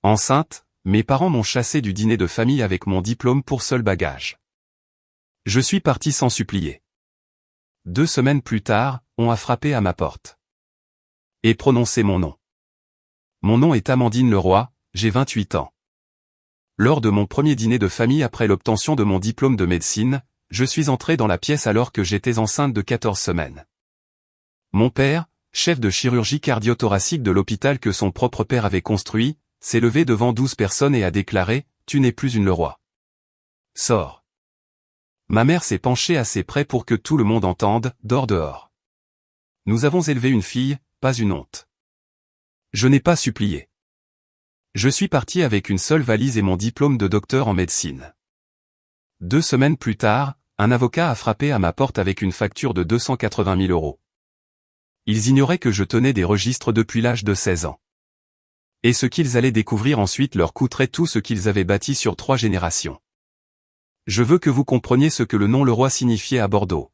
Enceinte, mes parents m'ont chassé du dîner de famille avec mon diplôme pour seul bagage. Je suis parti sans supplier. 2 semaines plus tard, on a frappé à ma porte. Et prononcé mon nom. Mon nom est Amandine Leroy, j'ai 28 ans. Lors de mon premier dîner de famille après l'obtention de mon diplôme de médecine, je suis entré dans la pièce alors que j'étais enceinte de 14 semaines. Mon père, chef de chirurgie cardio-thoracique de l'hôpital que son propre père avait construit, s'est levé devant 12 personnes et a déclaré « Tu n'es plus une Leroy. Sors ». Ma mère s'est penchée assez près pour que tout le monde entende « Dors dehors ». Nous avons élevé une fille, pas une honte. Je n'ai pas supplié. Je suis parti avec une seule valise et mon diplôme de docteur en médecine. 2 semaines plus tard, un avocat a frappé à ma porte avec une facture de 280 000 euros. Ils ignoraient que je tenais des registres depuis l'âge de 16 ans. Et ce qu'ils allaient découvrir ensuite leur coûterait tout ce qu'ils avaient bâti sur 3 générations. Je veux que vous compreniez ce que le nom Leroy signifiait à Bordeaux.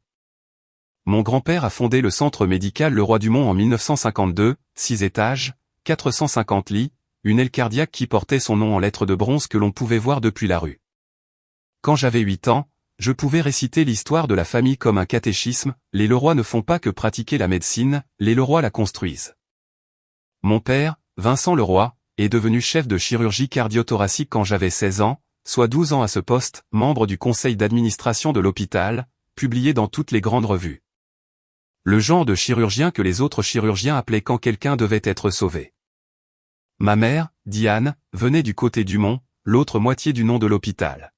Mon grand-père a fondé le centre médical Le Roi du Mont en 1952, 6 étages, 450 lits, une aile cardiaque qui portait son nom en lettres de bronze que l'on pouvait voir depuis la rue. Quand j'avais 8 ans, je pouvais réciter l'histoire de la famille comme un catéchisme, les Leroy ne font pas que pratiquer la médecine, les Leroy la construisent. Mon père, Vincent Leroy, est devenu chef de chirurgie cardio-thoracique quand j'avais 16 ans, soit 12 ans à ce poste, membre du conseil d'administration de l'hôpital, publié dans toutes les grandes revues. Le genre de chirurgien que les autres chirurgiens appelaient quand quelqu'un devait être sauvé. Ma mère, Diane, venait du côté du Mont, l'autre moitié du nom de l'hôpital.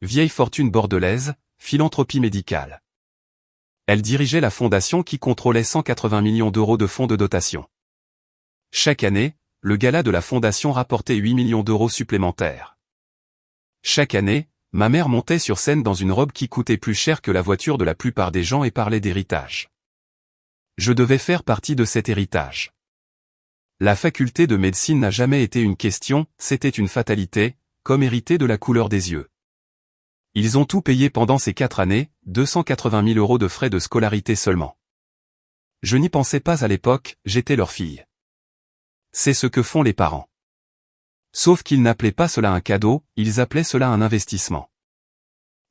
Vieille fortune bordelaise, philanthropie médicale. Elle dirigeait la fondation qui contrôlait 180 millions d'euros de fonds de dotation. Chaque année, le gala de la fondation rapportait 8 millions d'euros supplémentaires. Chaque année, ma mère montait sur scène dans une robe qui coûtait plus cher que la voiture de la plupart des gens et parlait d'héritage. Je devais faire partie de cet héritage. La faculté de médecine n'a jamais été une question, c'était une fatalité, comme hérité de la couleur des yeux. Ils ont tout payé pendant ces 4 années, 280 000 euros de frais de scolarité seulement. Je n'y pensais pas à l'époque, j'étais leur fille. C'est ce que font les parents. Sauf qu'ils n'appelaient pas cela un cadeau, ils appelaient cela un investissement.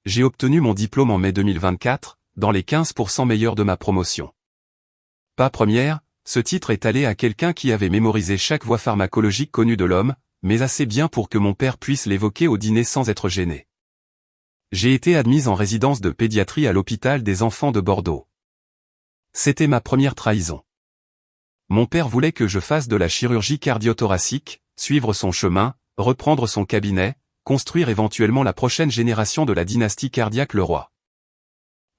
J'ai obtenu mon diplôme en mai 2024, dans les 15% meilleurs de ma promotion. Pas première, ce titre est allé à quelqu'un qui avait mémorisé chaque voie pharmacologique connue de l'homme, mais assez bien pour que mon père puisse l'évoquer au dîner sans être gêné. J'ai été admise en résidence de pédiatrie à l'hôpital des enfants de Bordeaux. C'était ma première trahison. Mon père voulait que je fasse de la chirurgie cardio-thoracique, suivre son chemin, reprendre son cabinet, construire éventuellement la prochaine génération de la dynastie cardiaque Leroy.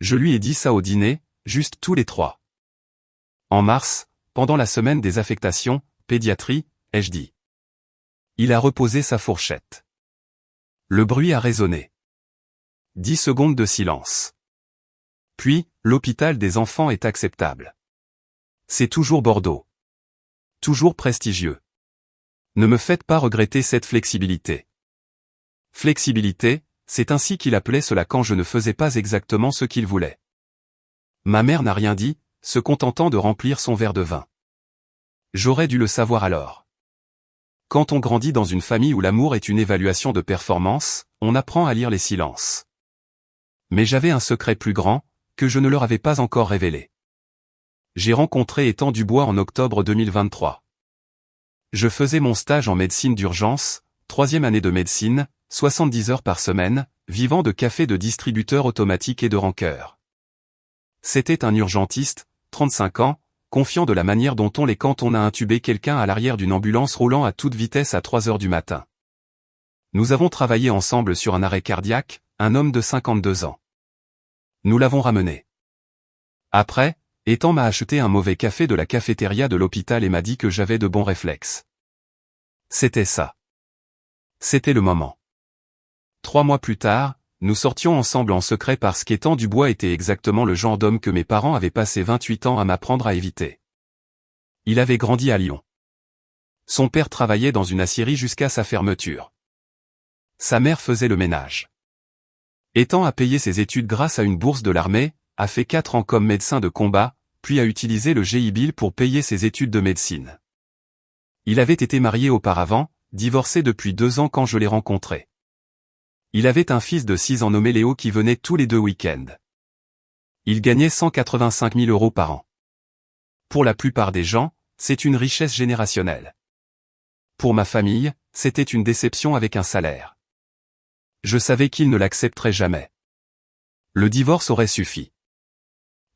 Je lui ai dit ça au dîner, juste tous les 3. En mars, pendant la semaine des affectations, pédiatrie, ai-je dit. Il a reposé sa fourchette. Le bruit a résonné. 10 secondes de silence. Puis, l'hôpital des enfants est acceptable. C'est toujours Bordeaux. Toujours prestigieux. Ne me faites pas regretter cette flexibilité. Flexibilité, c'est ainsi qu'il appelait cela quand je ne faisais pas exactement ce qu'il voulait. Ma mère n'a rien dit, se contentant de remplir son verre de vin. J'aurais dû le savoir alors. Quand on grandit dans une famille où l'amour est une évaluation de performance, on apprend à lire les silences. Mais j'avais un secret plus grand, que je ne leur avais pas encore révélé. J'ai rencontré Étang Dubois en octobre 2023. Je faisais mon stage en médecine d'urgence, 3e année de médecine, 70 heures par semaine, vivant de café de distributeur automatique et de rancœur. C'était un urgentiste, 35 ans, confiant de la manière dont on l'est quand on a intubé quelqu'un à l'arrière d'une ambulance roulant à toute vitesse à 3 heures du matin. Nous avons travaillé ensemble sur un arrêt cardiaque, un homme de 52 ans. Nous l'avons ramené. Après, Étang m'a acheté un mauvais café de la cafétéria de l'hôpital et m'a dit que j'avais de bons réflexes. C'était ça. C'était le moment. 3 mois plus tard, nous sortions ensemble en secret parce qu'Étang Dubois était exactement le genre d'homme que mes parents avaient passé 28 ans à m'apprendre à éviter. Il avait grandi à Lyon. Son père travaillait dans une aciérie jusqu'à sa fermeture. Sa mère faisait le ménage. Étang a payé ses études grâce à une bourse de l'armée, a fait 4 ans comme médecin de combat, puis a utilisé le GI Bill pour payer ses études de médecine. Il avait été marié auparavant, divorcé depuis 2 ans quand je l'ai rencontré. Il avait un fils de 6 ans nommé Léo qui venait tous les 2 week-ends. Il gagnait 185 000 € par an. Pour la plupart des gens, c'est une richesse générationnelle. Pour ma famille, c'était une déception avec un salaire. Je savais qu'il ne l'accepterait jamais. Le divorce aurait suffi.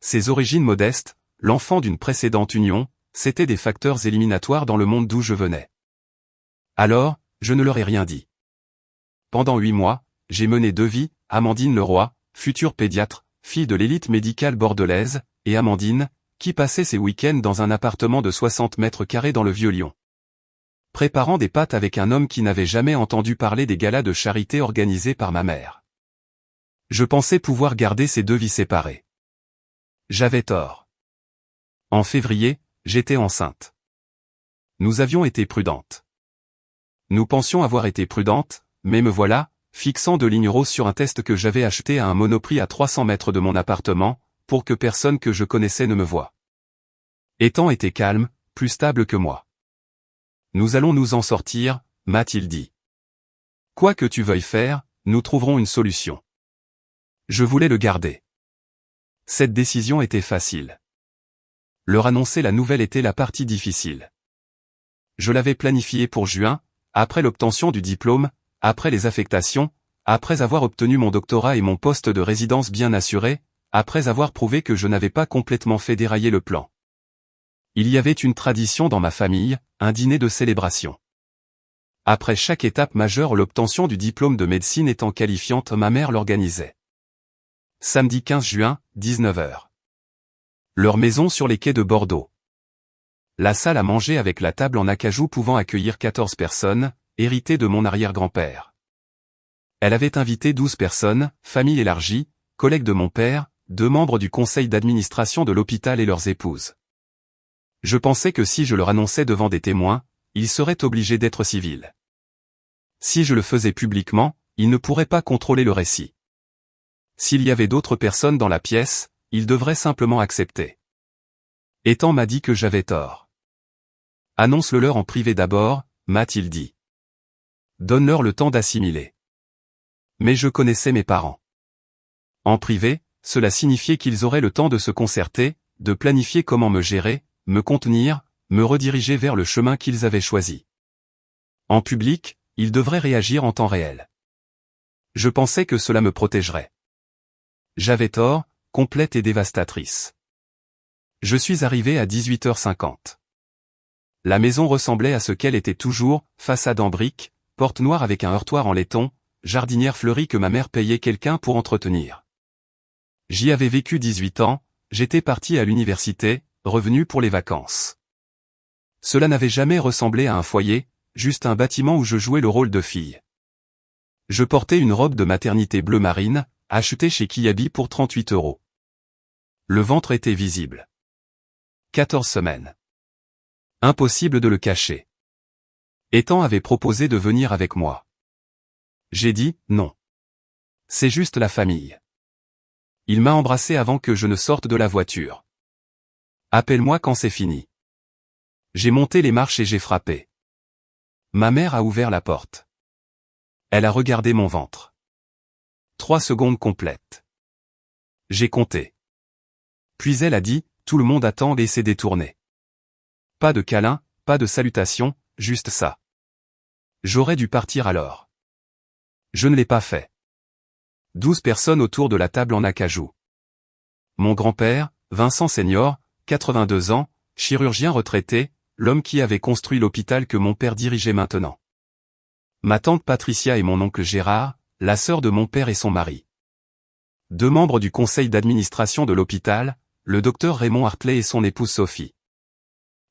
Ses origines modestes, l'enfant d'une précédente union, c'étaient des facteurs éliminatoires dans le monde d'où je venais. Alors, je ne leur ai rien dit. Pendant 8 mois, j'ai mené 2 vies, Amandine Leroy, future pédiatre, fille de l'élite médicale bordelaise, et Amandine, qui passait ses week-ends dans un appartement de 60 mètres carrés dans le Vieux-Lyon. Préparant des pâtes avec un homme qui n'avait jamais entendu parler des galas de charité organisés par ma mère. Je pensais pouvoir garder ces 2 vies séparées. J'avais tort. En février, j'étais enceinte. Nous avions été prudentes. Nous pensions avoir été prudentes, mais me voilà, fixant 2 lignes roses sur un test que j'avais acheté à un Monoprix à 300 mètres de mon appartement, pour que personne que je connaissais ne me voie. Ethan était calme, plus stable que moi. Nous allons nous en sortir, m'a-t-il dit. Quoi que tu veuilles faire, nous trouverons une solution. Je voulais le garder. Cette décision était facile. Leur annoncer la nouvelle était la partie difficile. Je l'avais planifiée pour juin, après l'obtention du diplôme, après les affectations, après avoir obtenu mon doctorat et mon poste de résidence bien assuré, après avoir prouvé que je n'avais pas complètement fait dérailler le plan. Il y avait une tradition dans ma famille, un dîner de célébration. Après chaque étape majeure, l'obtention du diplôme de médecine étant qualifiante, ma mère l'organisait. Samedi 15 juin, 19 h. Leur maison sur les quais de Bordeaux. La salle à manger avec la table en acajou pouvant accueillir 14 personnes, héritée de mon arrière-grand-père. Elle avait invité 12 personnes, famille élargie, collègues de mon père, 2 membres du conseil d'administration de l'hôpital et leurs épouses. Je pensais que si je leur annonçais devant des témoins, ils seraient obligés d'être civils. Si je le faisais publiquement, ils ne pourraient pas contrôler le récit. S'il y avait d'autres personnes dans la pièce, ils devraient simplement accepter. Ethan m'a dit que j'avais tort. Annonce-le-leur en privé d'abord, m'a-t-il dit. Donne-leur le temps d'assimiler. Mais je connaissais mes parents. En privé, cela signifiait qu'ils auraient le temps de se concerter, de planifier comment me gérer, me contenir, me rediriger vers le chemin qu'ils avaient choisi. En public, ils devraient réagir en temps réel. Je pensais que cela me protégerait. J'avais tort, complète et dévastatrice. Je suis arrivé à 18h50. La maison ressemblait à ce qu'elle était toujours, façade en briques, porte noire avec un heurtoir en laiton, jardinière fleurie que ma mère payait quelqu'un pour entretenir. J'y avais vécu 18 ans, j'étais parti à l'université, revenu pour les vacances. Cela n'avait jamais ressemblé à un foyer, juste un bâtiment où je jouais le rôle de fille. Je portais une robe de maternité bleu marine, achetée chez Kiabi pour 38 €. Le ventre était visible. 14 semaines. Impossible de le cacher. Ethan avait proposé de venir avec moi. J'ai dit, non. C'est juste la famille. Il m'a embrassé avant que je ne sorte de la voiture. Appelle-moi quand c'est fini. J'ai monté les marches et j'ai frappé. Ma mère a ouvert la porte. Elle a regardé mon ventre. 3 secondes complètes. J'ai compté. Puis elle a dit, tout le monde attend et s'est détourné. Pas de câlin, pas de salutation, juste ça. J'aurais dû partir alors. Je ne l'ai pas fait. 12 personnes autour de la table en acajou. Mon grand-père, Vincent Senior, 82 ans, chirurgien retraité, l'homme qui avait construit l'hôpital que mon père dirigeait maintenant. Ma tante Patricia et mon oncle Gérard, la sœur de mon père et son mari. 2 membres du conseil d'administration de l'hôpital, le docteur Raymond Hartley et son épouse Sophie.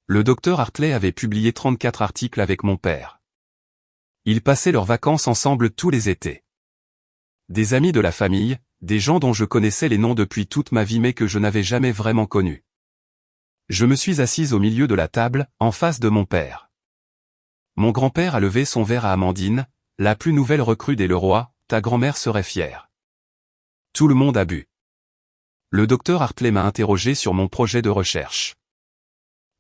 Le docteur Hartley avait publié 34 articles avec mon père. Ils passaient leurs vacances ensemble tous les étés. Des amis de la famille, des gens dont je connaissais les noms depuis toute ma vie mais que je n'avais jamais vraiment connus. Je me suis assise au milieu de la table, en face de mon père. Mon grand-père a levé son verre à Amandine, la plus nouvelle recrue des Leroy, ta grand-mère serait fière. Tout le monde a bu. Le docteur Hartley m'a interrogé sur mon projet de recherche.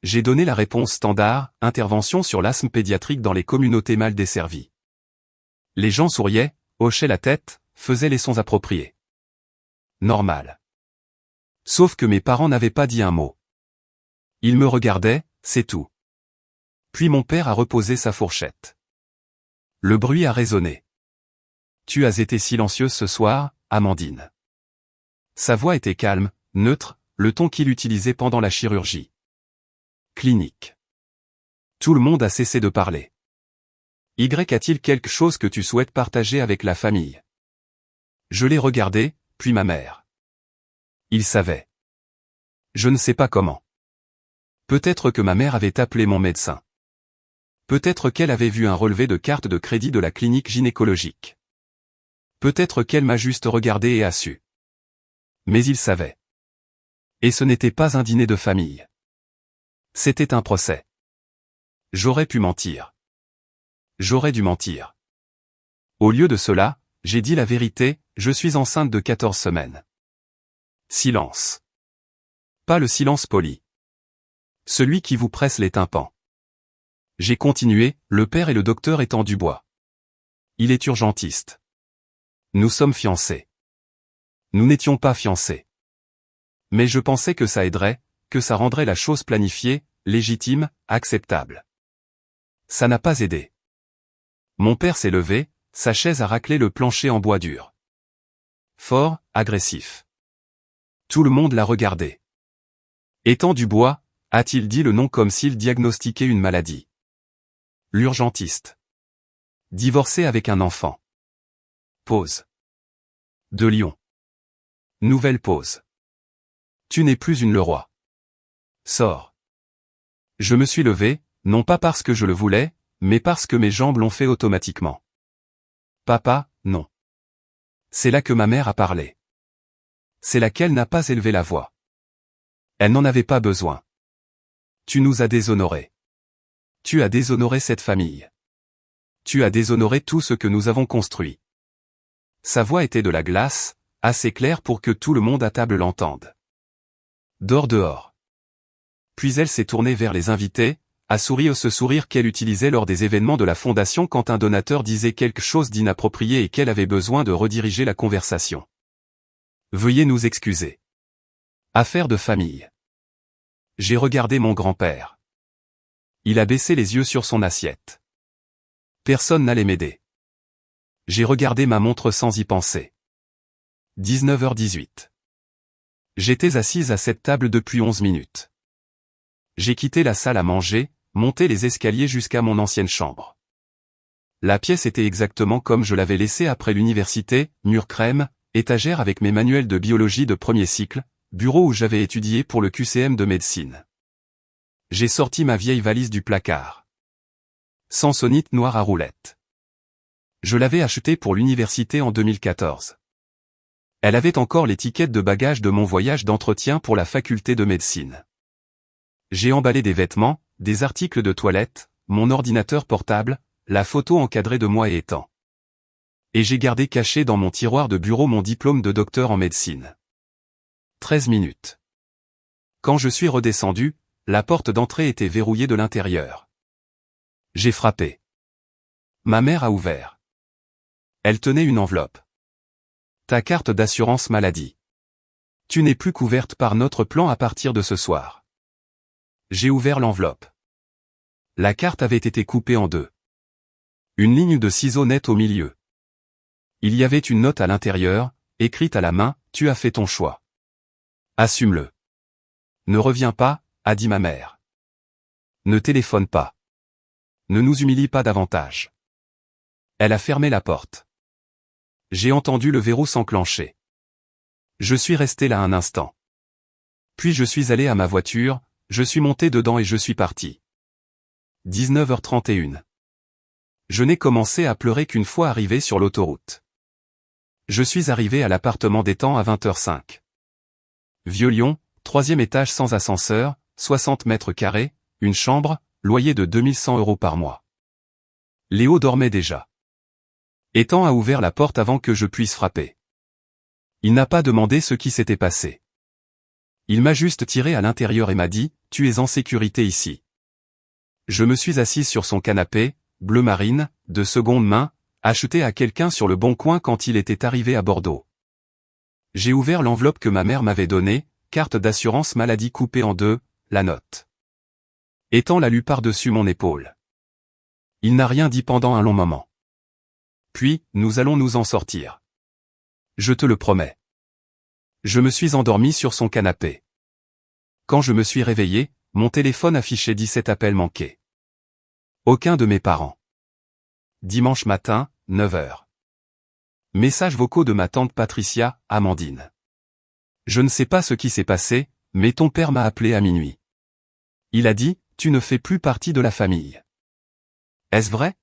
J'ai donné la réponse standard, intervention sur l'asthme pédiatrique dans les communautés mal desservies. Les gens souriaient, hochaient la tête, faisaient les sons appropriés. Normal. Sauf que mes parents n'avaient pas dit un mot. Ils me regardaient, c'est tout. Puis mon père a reposé sa fourchette. Le bruit a résonné. Tu as été silencieuse ce soir, Amandine. Sa voix était calme, neutre, le ton qu'il utilisait pendant la chirurgie. Clinique. Tout le monde a cessé de parler. Y a-t-il quelque chose que tu souhaites partager avec la famille? Je l'ai regardé, puis ma mère. Il savait. Je ne sais pas comment. Peut-être que ma mère avait appelé mon médecin. Peut-être qu'elle avait vu un relevé de carte de crédit de la clinique gynécologique. Peut-être qu'elle m'a juste regardé et a su. Mais il savait. Et ce n'était pas un dîner de famille. C'était un procès. J'aurais pu mentir. J'aurais dû mentir. Au lieu de cela, j'ai dit la vérité, je suis enceinte de 14 semaines. Silence. Pas le silence poli. Celui qui vous presse les tympans. J'ai continué, le père et le docteur étant du bois. Il est urgentiste. Nous sommes fiancés. Nous n'étions pas fiancés. Mais je pensais que ça aiderait, que ça rendrait la chose planifiée, légitime, acceptable. Ça n'a pas aidé. Mon père s'est levé, sa chaise a raclé le plancher en bois dur. Fort, agressif. Tout le monde l'a regardé. Étant du bois, a-t-il dit le nom comme s'il diagnostiquait une maladie. L'urgentiste. Divorcé avec un enfant. Pause. De Lyon. Nouvelle pause. Tu n'es plus une Leroy. Sors. Je me suis levé, non pas parce que je le voulais, mais parce que mes jambes l'ont fait automatiquement. Papa, non. C'est là que ma mère a parlé. C'est là qu'elle n'a pas élevé la voix. Elle n'en avait pas besoin. Tu nous as déshonorés. Tu as déshonoré cette famille. Tu as déshonoré tout ce que nous avons construit. Sa voix était de la glace, assez claire pour que tout le monde à table l'entende. Dors dehors. Puis elle s'est tournée vers les invités, a souri ce sourire qu'elle utilisait lors des événements de la fondation quand un donateur disait quelque chose d'inapproprié et qu'elle avait besoin de rediriger la conversation. Veuillez nous excuser. Affaire de famille. J'ai regardé mon grand-père. Il a baissé les yeux sur son assiette. Personne n'allait m'aider. J'ai regardé ma montre sans y penser. 19h18. J'étais assise à cette table depuis 11 minutes. J'ai quitté la salle à manger, monté les escaliers jusqu'à mon ancienne chambre. La pièce était exactement comme je l'avais laissée après l'université, mur crème, étagère avec mes manuels de biologie de premier cycle, bureau où j'avais étudié pour le QCM de médecine. J'ai sorti ma vieille valise du placard. Samsonite noire à roulettes. Je l'avais achetée pour l'université en 2014. Elle avait encore l'étiquette de bagage de mon voyage d'entretien pour la faculté de médecine. J'ai emballé des vêtements, des articles de toilette, mon ordinateur portable, la photo encadrée de moi et étant. Et j'ai gardé caché dans mon tiroir de bureau mon diplôme de docteur en médecine. 13 minutes. Quand je suis redescendu, la porte d'entrée était verrouillée de l'intérieur. J'ai frappé. Ma mère a ouvert. Elle tenait une enveloppe. Ta carte d'assurance maladie. Tu n'es plus couverte par notre plan à partir de ce soir. J'ai ouvert l'enveloppe. La carte avait été coupée en deux. Une ligne de ciseaux nette au milieu. Il y avait une note à l'intérieur, écrite à la main, tu as fait ton choix. Assume-le. Ne reviens pas, a dit ma mère. Ne téléphone pas. Ne nous humilie pas davantage. Elle a fermé la porte. J'ai entendu le verrou s'enclencher. Je suis resté là un instant. Puis je suis allé à ma voiture, je suis monté dedans et je suis parti. 19h31. Je n'ai commencé à pleurer qu'une fois arrivé sur l'autoroute. Je suis arrivé à l'appartement d'Étang à 20h05. Vieux-Lyon, 3e étage sans ascenseur, 60 mètres carrés, une chambre, loyer de 2100 € par mois. Léo dormait déjà. Étang a ouvert la porte avant que je puisse frapper. Il n'a pas demandé ce qui s'était passé. Il m'a juste tiré à l'intérieur et m'a dit, tu es en sécurité ici. Je me suis assise sur son canapé, bleu marine, de seconde main, acheté à quelqu'un sur le Bon Coin quand il était arrivé à Bordeaux. J'ai ouvert l'enveloppe que ma mère m'avait donnée, carte d'assurance maladie coupée en deux, la note. Étant la lu par-dessus mon épaule. Il n'a rien dit pendant un long moment. Puis, nous allons nous en sortir. Je te le promets. Je me suis endormi sur son canapé. Quand je me suis réveillé, mon téléphone affichait 17 appels manqués. Aucun de mes parents. Dimanche matin, 9 h. Messages vocaux de ma tante Patricia, Amandine. Je ne sais pas ce qui s'est passé, mais ton père m'a appelé à minuit. Il a dit, tu ne fais plus partie de la famille. Est-ce vrai?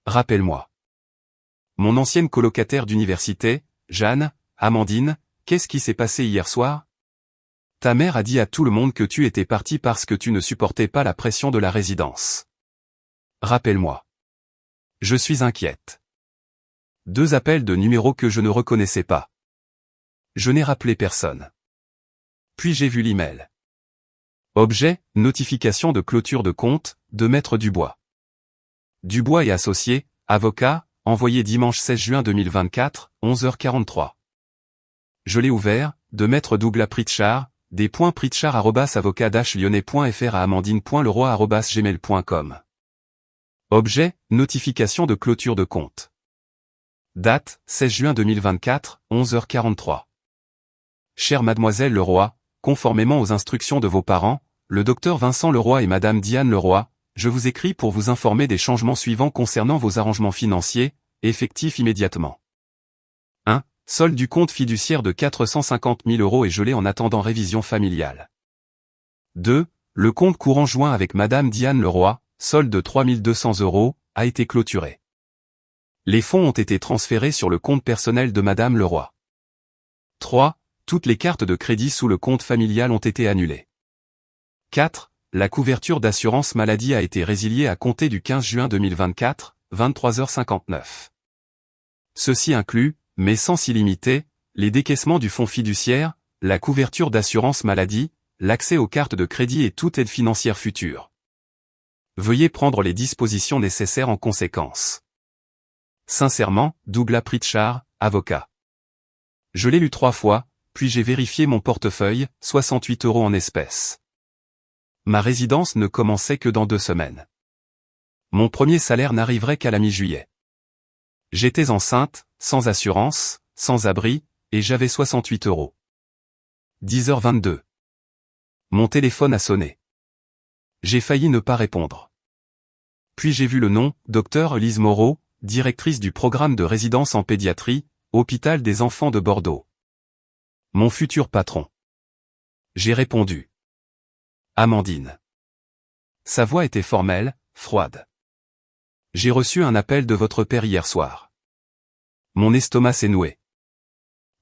Rappelle-moi. Mon ancienne colocataire d'université, Jeanne, Amandine, qu'est-ce qui s'est passé hier soir? Ta mère a dit à tout le monde que tu étais partie parce que tu ne supportais pas la pression de la résidence. Rappelle-moi. Je suis inquiète. 2 appels de numéros que je ne reconnaissais pas. Je n'ai rappelé personne. Puis j'ai vu l'email. Objet, notification de clôture de compte, de Maître Dubois. Dubois et associés, avocat, envoyé dimanche 16 juin 2024, 11h43. Je l'ai ouvert, de Maître Douglas Pritchard, des.pritchard@avocat-lyonnais.fr à amandine.leroy@gmail.com. Objet, notification de clôture de compte. Date, 16 juin 2024, 11h43. Chère Mademoiselle Leroy, conformément aux instructions de vos parents, le docteur Vincent Leroy et Madame Diane Leroy, je vous écris pour vous informer des changements suivants concernant vos arrangements financiers, effectifs immédiatement. 1. Solde du compte fiduciaire de 450 000 € est gelé en attendant révision familiale. 2. Le compte courant joint avec Madame Diane Leroy, solde de 3 200 €, a été clôturé. Les fonds ont été transférés sur le compte personnel de Madame Leroy. 3. Toutes les cartes de crédit sous le compte familial ont été annulées. 4. La couverture d'assurance maladie a été résiliée à compter du 15 juin 2024, 23h59. Ceci inclut, mais sans illimité, les décaissements du fonds fiduciaire, la couverture d'assurance maladie, l'accès aux cartes de crédit et toute aide financière future. Veuillez prendre les dispositions nécessaires en conséquence. Sincèrement, Douglas Pritchard, avocat. Je l'ai lu 3 fois, puis j'ai vérifié mon portefeuille, 68 € en espèces. Ma résidence ne commençait que dans 2 semaines. Mon premier salaire n'arriverait qu'à la mi-juillet. J'étais enceinte, sans assurance, sans abri, et j'avais 68 €. 10h22. Mon téléphone a sonné. J'ai failli ne pas répondre. Puis j'ai vu le nom, Dr Lise Moreau, directrice du programme de résidence en pédiatrie, Hôpital des Enfants de Bordeaux. Mon futur patron. J'ai répondu. Amandine. Sa voix était formelle, froide. J'ai reçu un appel de votre père hier soir. Mon estomac s'est noué.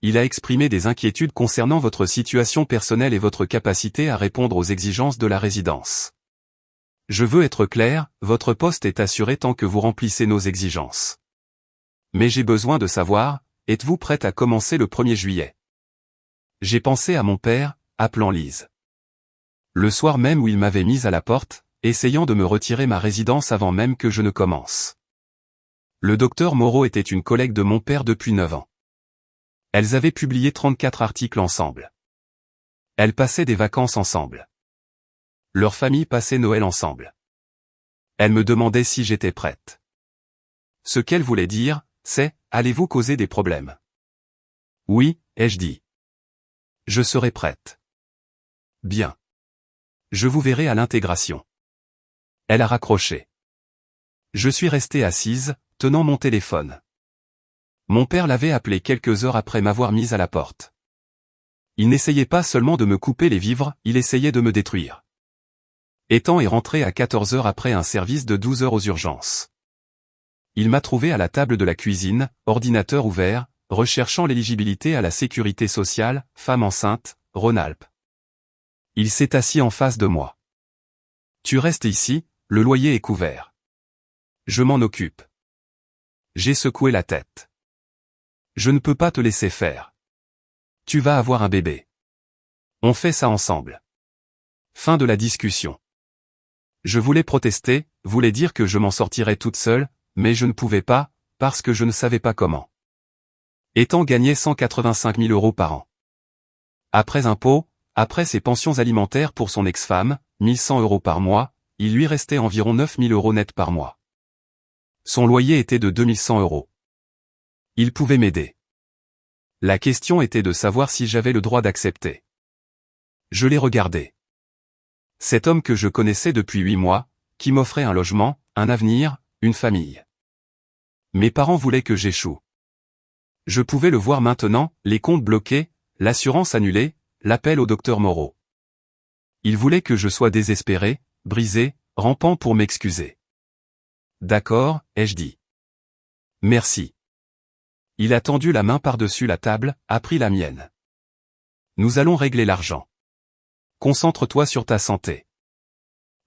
Il a exprimé des inquiétudes concernant votre situation personnelle et votre capacité à répondre aux exigences de la résidence. Je veux être clair, votre poste est assuré tant que vous remplissez nos exigences. Mais j'ai besoin de savoir, êtes-vous prête à commencer le 1er juillet? J'ai pensé à mon père, appelant Lise. Le soir même où il m'avait mise à la porte, essayant de me retirer ma résidence avant même que je ne commence. Le docteur Moreau était une collègue de mon père depuis 9 ans. Elles avaient publié 34 articles ensemble. Elles passaient des vacances ensemble. Leur famille passait Noël ensemble. Elle me demandait si j'étais prête. Ce qu'elle voulait dire, c'est, allez-vous causer des problèmes? Oui, ai-je dit. Je serai prête. Bien. Je vous verrai à l'intégration. Elle a raccroché. Je suis restée assise, tenant mon téléphone. Mon père l'avait appelé quelques heures après m'avoir mise à la porte. Il n'essayait pas seulement de me couper les vivres, il essayait de me détruire. Étant est rentré à 14 heures après un service de 12 heures aux urgences. Il m'a trouvé à la table de la cuisine, ordinateur ouvert, recherchant l'éligibilité à la sécurité sociale, femme enceinte, Rhône-Alpes. Il s'est assis en face de moi. Tu restes ici, le loyer est couvert. Je m'en occupe. J'ai secoué la tête. Je ne peux pas te laisser faire. Tu vas avoir un bébé. On fait ça ensemble. Fin de la discussion. Je voulais protester, voulais dire que je m'en sortirais toute seule, mais je ne pouvais pas, parce que je ne savais pas comment. Étant gagné 185 000 € par an. Après impôts, après ses pensions alimentaires pour son ex-femme, 1100 € par mois, il lui restait environ 9 000 € net par mois. Son loyer était de 2100 €. Il pouvait m'aider. La question était de savoir si j'avais le droit d'accepter. Je l'ai regardé. Cet homme que je connaissais depuis 8 mois, qui m'offrait un logement, un avenir, une famille. Mes parents voulaient que j'échoue. Je pouvais le voir maintenant, les comptes bloqués, l'assurance annulée, l'appel au docteur Moreau. Il voulait que je sois désespéré, brisé, rampant pour m'excuser. D'accord, ai-je dit. Merci. Il a tendu la main par-dessus la table, a pris la mienne. Nous allons régler l'argent. Concentre-toi sur ta santé.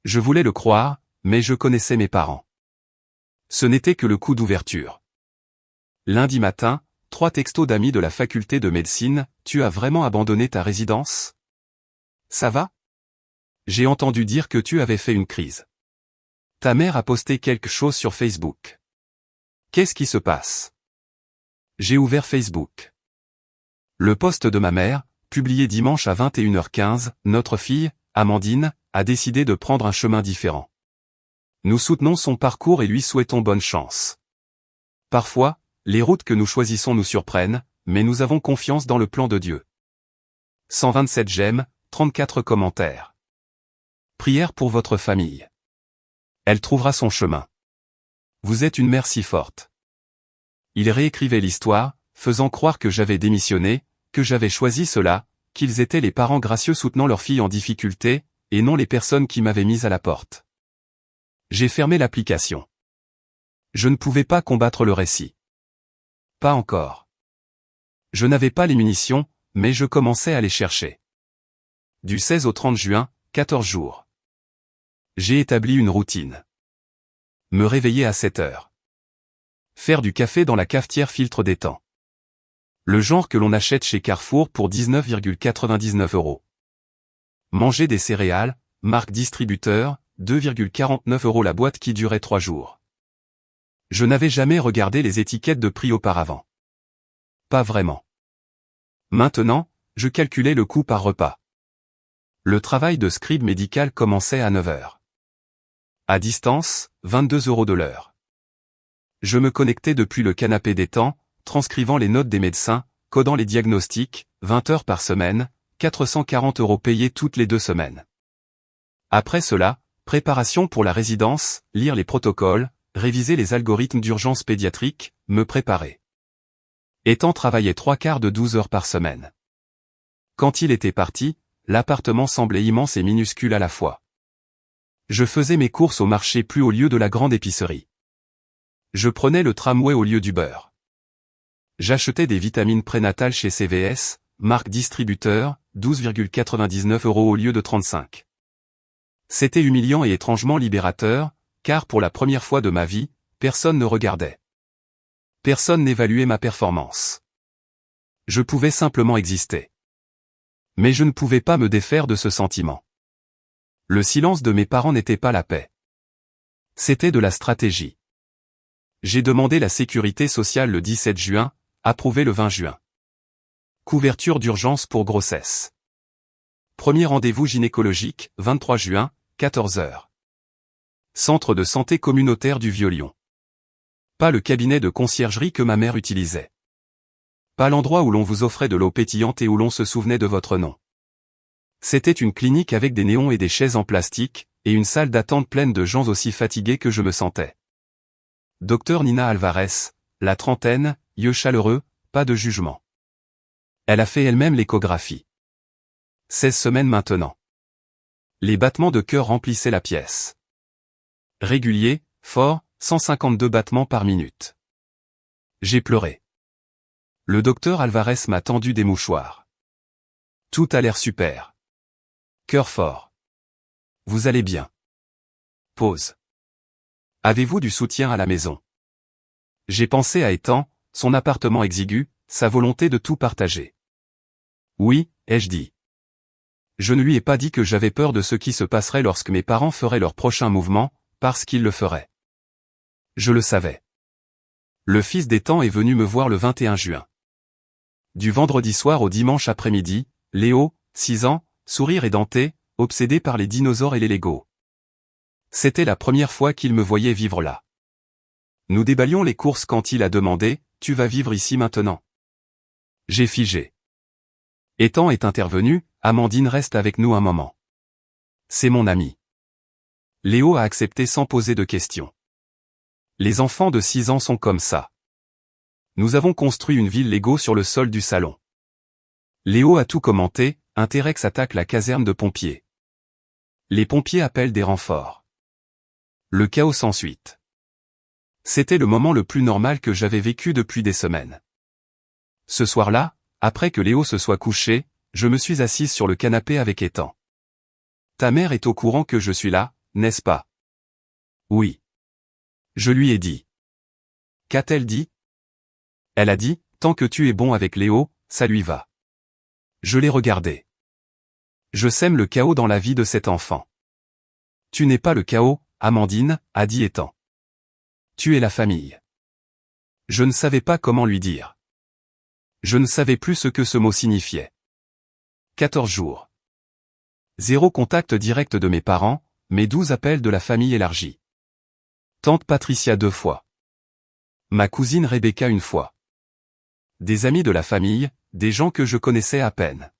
Je voulais le croire, mais je connaissais mes parents. Ce n'était que le coup d'ouverture. Lundi matin, 3 textos d'amis de la faculté de médecine, tu as vraiment abandonné ta résidence? Ça va? J'ai entendu dire que tu avais fait une crise. Ta mère a posté quelque chose sur Facebook. Qu'est-ce qui se passe? J'ai ouvert Facebook. Le post de ma mère, publié dimanche à 21h15, notre fille, Amandine, a décidé de prendre un chemin différent. Nous soutenons son parcours et lui souhaitons bonne chance. Parfois, les routes que nous choisissons nous surprennent, mais nous avons confiance dans le plan de Dieu. 127 j'aime, 34 commentaires. Prière pour votre famille. Elle trouvera son chemin. Vous êtes une mère si forte. Il réécrivait l'histoire, faisant croire que j'avais démissionné, que j'avais choisi cela, qu'ils étaient les parents gracieux soutenant leur fille en difficulté, et non les personnes qui m'avaient mise à la porte. J'ai fermé l'application. Je ne pouvais pas combattre le récit. Pas encore. Je n'avais pas les munitions, mais je commençais à les chercher. Du 16 au 30 juin, 14 jours. J'ai établi une routine. Me réveiller à 7 heures. Faire du café dans la cafetière filtre d'étang. Le genre que l'on achète chez Carrefour pour 19,99 €. Manger des céréales, marque distributeur, 2,49 € la boîte qui durait 3 jours. Je n'avais jamais regardé les étiquettes de prix auparavant. Pas vraiment. Maintenant, je calculais le coût par repas. Le travail de scribe médical commençait à 9 heures. À distance, 22 € de l'heure. Je me connectais depuis le canapé d'étang, transcrivant les notes des médecins, codant les diagnostics, 20 heures par semaine, 440 € payés toutes les 2 semaines. Après cela, préparation pour la résidence, lire les protocoles, réviser les algorithmes d'urgence pédiatrique, me préparer. Étant travaillait 3/4 de 12 heures par semaine. Quand il était parti, l'appartement semblait immense et minuscule à la fois. Je faisais mes courses au marché plus au lieu de la grande épicerie. Je prenais le tramway au lieu du beurre. J'achetais des vitamines prénatales chez CVS, marque distributeur, 12,99 € au lieu de 35. C'était humiliant et étrangement libérateur, car pour la première fois de ma vie, personne ne regardait. Personne n'évaluait ma performance. Je pouvais simplement exister. Mais je ne pouvais pas me défaire de ce sentiment. Le silence de mes parents n'était pas la paix. C'était de la stratégie. J'ai demandé la sécurité sociale le 17 juin, approuvé le 20 juin. Couverture d'urgence pour grossesse. Premier rendez-vous gynécologique, 23 juin, 14 heures. Centre de santé communautaire du Vieux-Lyon. Pas le cabinet de conciergerie que ma mère utilisait. Pas l'endroit où l'on vous offrait de l'eau pétillante et où l'on se souvenait de votre nom. C'était une clinique avec des néons et des chaises en plastique, et une salle d'attente pleine de gens aussi fatigués que je me sentais. Docteur Nina Alvarez, la trentaine, yeux chaleureux, pas de jugement. Elle a fait elle-même l'échographie. 16 semaines maintenant. Les battements de cœur remplissaient la pièce. Régulier, fort, 152 battements par minute. J'ai pleuré. Le docteur Alvarez m'a tendu des mouchoirs. Tout a l'air super. Cœur fort. Vous allez bien. Pause. Avez-vous du soutien à la maison? J'ai pensé à Ethan, son appartement exigu, sa volonté de tout partager. Oui, ai-je dit. Je ne lui ai pas dit que j'avais peur de ce qui se passerait lorsque mes parents feraient leur prochain mouvement, parce qu'ils le feraient. Je le savais. Le fils d'Ethan est venu me voir le 21 juin. Du vendredi soir au dimanche après-midi, Léo, 6 ans, sourire édenté, obsédé par les dinosaures et les Lego. C'était la première fois qu'il me voyait vivre là. Nous déballions les courses quand il a demandé « Tu vas vivre ici maintenant ?» J'ai figé. Ethan est intervenu, Amandine reste avec nous un moment. C'est mon ami. Léo a accepté sans poser de questions. Les enfants de 6 ans sont comme ça. Nous avons construit une ville Lego sur le sol du salon. Léo a tout commenté, un T-Rex attaque la caserne de pompiers. Les pompiers appellent des renforts. Le chaos s'ensuit. C'était le moment le plus normal que j'avais vécu depuis des semaines. Ce soir-là, après que Léo se soit couché, je me suis assise sur le canapé avec Ethan. Ta mère est au courant que je suis là, n'est-ce pas? Oui. Je lui ai dit. Qu'a-t-elle dit? Elle a dit, tant que tu es bon avec Léo, ça lui va. Je l'ai regardé. Je sème le chaos dans la vie de cet enfant. Tu n'es pas le chaos, Amandine, a dit Ethan. Tu es la famille. Je ne savais pas comment lui dire. Je ne savais plus ce que ce mot signifiait. 14 jours. 0 contact direct de mes parents, mais 12 appels de la famille élargie. Tante Patricia 2 fois. Ma cousine Rebecca 1 fois. Des amis de la famille, des gens que je connaissais à peine.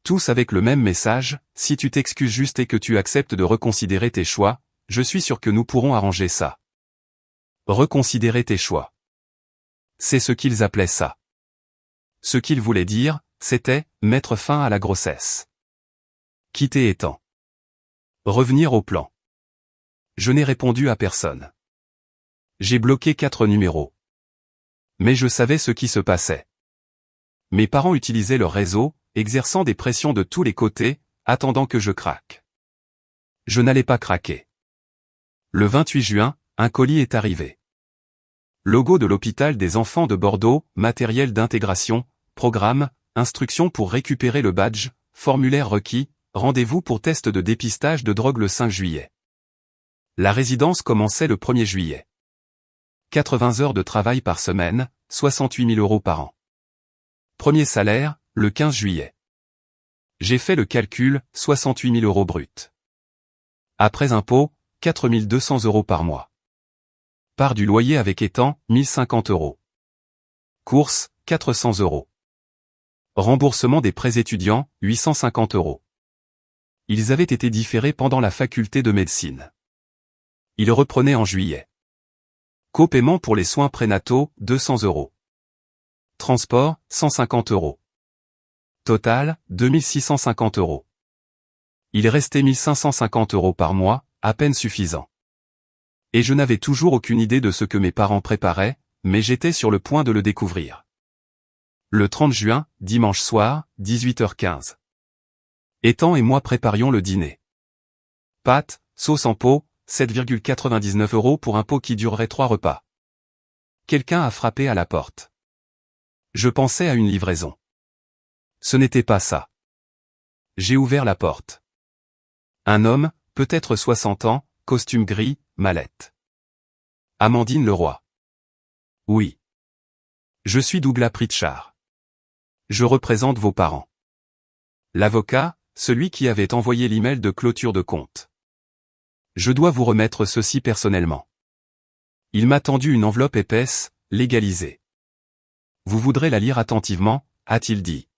Tous avec le même message, si tu t'excuses juste et que tu acceptes de reconsidérer tes choix, je suis sûr que nous pourrons arranger ça. Reconsidérer tes choix. C'est ce qu'ils appelaient ça. Ce qu'ils voulaient dire, c'était mettre fin à la grossesse. Quitter Ethan. Revenir au plan. Je n'ai répondu à personne. J'ai bloqué 4 numéros. Mais je savais ce qui se passait. Mes parents utilisaient leur réseau, exerçant des pressions de tous les côtés, attendant que je craque. Je n'allais pas craquer. Le 28 juin, un colis est arrivé. Logo de l'hôpital des enfants de Bordeaux, matériel d'intégration, programme, instructions pour récupérer le badge, formulaire requis, rendez-vous pour test de dépistage de drogue le 5 juillet. La résidence commençait le 1er juillet. 80 heures de travail par semaine, 68 000 € par an. Premier salaire, le 15 juillet. J'ai fait le calcul, 68 000 € brut. Après impôts, 4 200 € par mois. Part du loyer avec Ethan, 1050 €. Courses, 400 €. Remboursement des prêts étudiants, 850 €. Ils avaient été différés pendant la faculté de médecine. Ils reprenaient en juillet. Copaiement pour les soins prénataux, 200 €. Transport, 150 €. Total, 2650 €. Il restait 1550 € par mois, à peine suffisant. Et je n'avais toujours aucune idée de ce que mes parents préparaient, mais j'étais sur le point de le découvrir. Le 30 juin, dimanche soir, 18h15. Ethan et moi préparions le dîner. Pâtes, sauce en pot, 7,99 € pour un pot qui durerait 3 repas. Quelqu'un a frappé à la porte. Je pensais à une livraison. Ce n'était pas ça. J'ai ouvert la porte. Un homme, peut-être 60 ans, costume gris, mallette. Amandine Leroy. Oui. Je suis Douglas Pritchard. Je représente vos parents. L'avocat, celui qui avait envoyé l'email de clôture de compte. Je dois vous remettre ceci personnellement. Il m'a tendu une enveloppe épaisse, légalisée. Vous voudrez la lire attentivement, a-t-il dit.